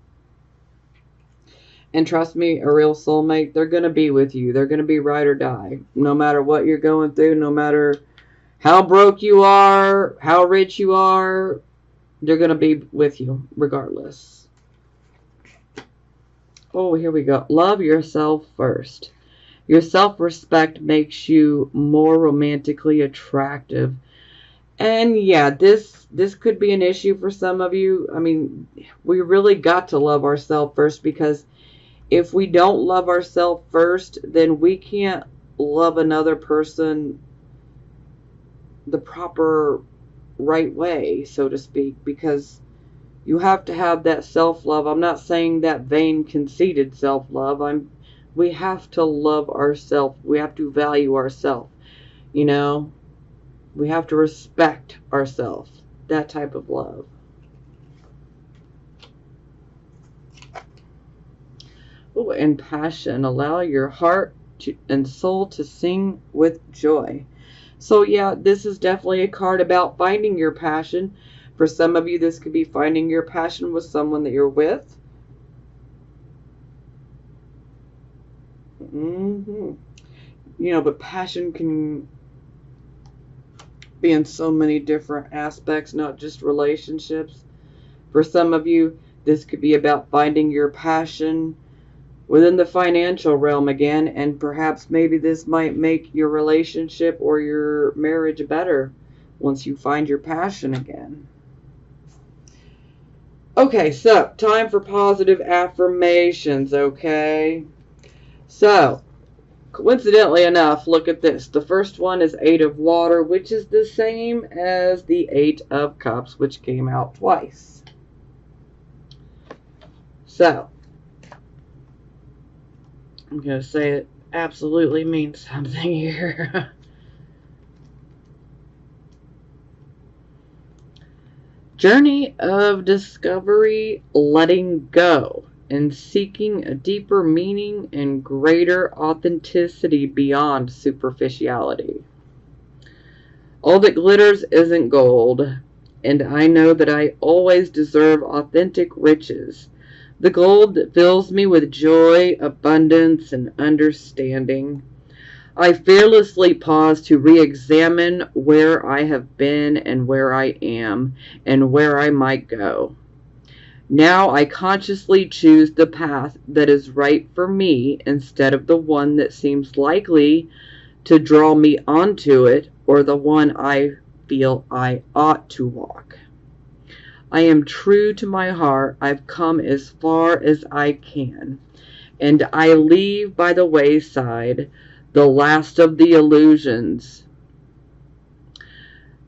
[SPEAKER 1] And trust me, a real soulmate, they're going to be with you. They're going to be ride or die. No matter what you're going through, no matter how broke you are, how rich you are, they're going to be with you regardless. Oh, here we go. Love yourself first. Your self-respect makes you more romantically attractive. And yeah, this could be an issue for some of you. I mean, we really got to love ourselves first, because if we don't love ourselves first, then we can't love another person the proper right way, so to speak, because you have to have that self-love. I'm not saying that vain, conceited self-love. We have to love ourselves. We have to value ourselves, you know? We have to respect ourselves. That type of love. Oh, and passion. Allow your heart and soul to sing with joy. So yeah, this is definitely a card about finding your passion. For some of you, this could be finding your passion with someone that you're with. You know, but passion can be in so many different aspects, not just relationships. For some of you, this could be about finding your passion within the financial realm again, and perhaps maybe this might make your relationship or your marriage better once you find your passion again. Okay, so time for positive affirmations, okay? So, coincidentally enough, look at this. The first one is 8 of Water, which is the same as the 8 of Cups, which came out twice. So, I'm going to say it absolutely means something here. Journey of discovery, letting go, and seeking a deeper meaning and greater authenticity beyond superficiality. All that glitters isn't gold, and I know that I always deserve authentic riches. The gold that fills me with joy, abundance, and understanding. I fearlessly pause to re-examine where I have been and where I am and where I might go. Now I consciously choose the path that is right for me instead of the one that seems likely to draw me onto it or the one I feel I ought to walk. I am true to my heart. I've come as far as I can, and I leave by the wayside the last of the illusions,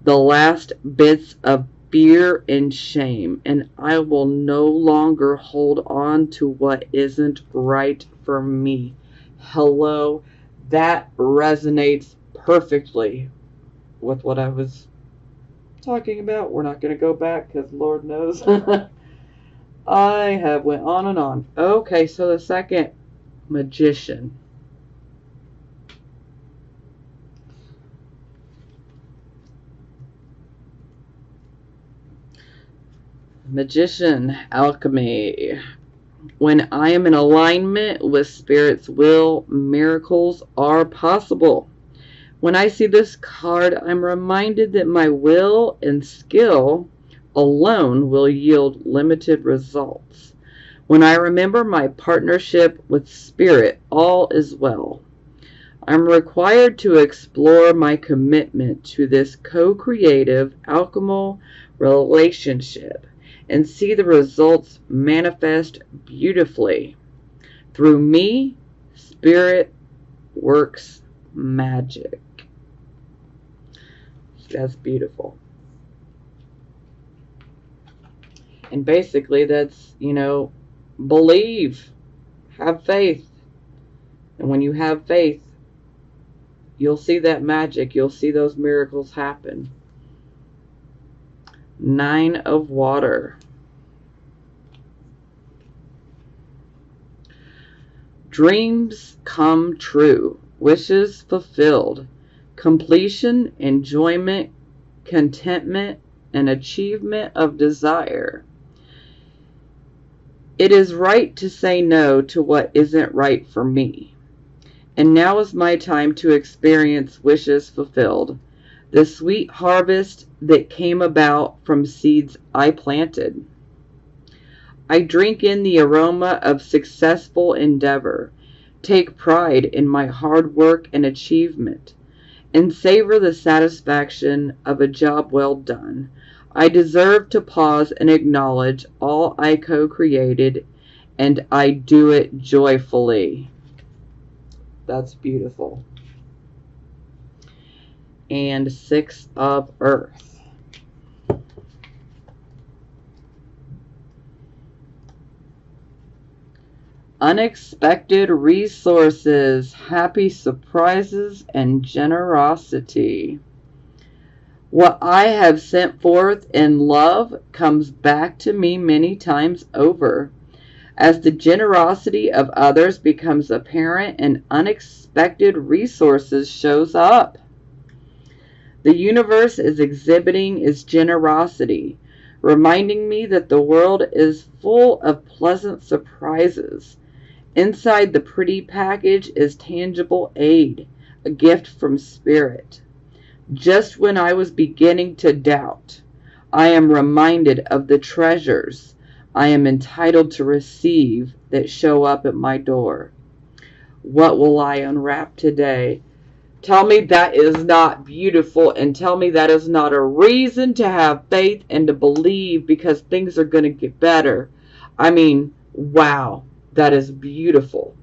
[SPEAKER 1] the last bits of fear and shame, and I will no longer hold on to what isn't right for me. Hello, that resonates perfectly with what I was talking about. We're not going to go back because Lord knows I have went on and on. Okay, so the second, Magician. Magician, alchemy. When I am in alignment with Spirit's will, miracles are possible. When I see this card, I'm reminded that my will and skill alone will yield limited results. When I remember my partnership with Spirit, all is well. I'm required to explore my commitment to this co-creative alchemical relationship and see the results manifest beautifully. Through me, Spirit works magic. That's beautiful. And basically that's, believe, have faith. And when you have faith, you'll see that magic. You'll see those miracles happen. 9 of Water. Dreams come true. Wishes fulfilled. Completion, enjoyment, contentment, and achievement of desire. It is right to say no to what isn't right for me. And now is my time to experience wishes fulfilled. The sweet harvest that came about from seeds I planted. I drink in the aroma of successful endeavor, take pride in my hard work and achievement, and savor the satisfaction of a job well done. I deserve to pause and acknowledge all I co-created, and I do it joyfully. That's beautiful. And 6 of Earth. Unexpected resources, happy surprises, and generosity. What I have sent forth in love comes back to me many times over. As the generosity of others becomes apparent and unexpected resources shows up. The universe is exhibiting its generosity, reminding me that the world is full of pleasant surprises. Inside the pretty package is tangible aid, a gift from Spirit. Just when I was beginning to doubt, I am reminded of the treasures I am entitled to receive that show up at my door. What will I unwrap today? Tell me that is not beautiful, and tell me that is not a reason to have faith and to believe because things are going to get better. I mean, wow. That is beautiful.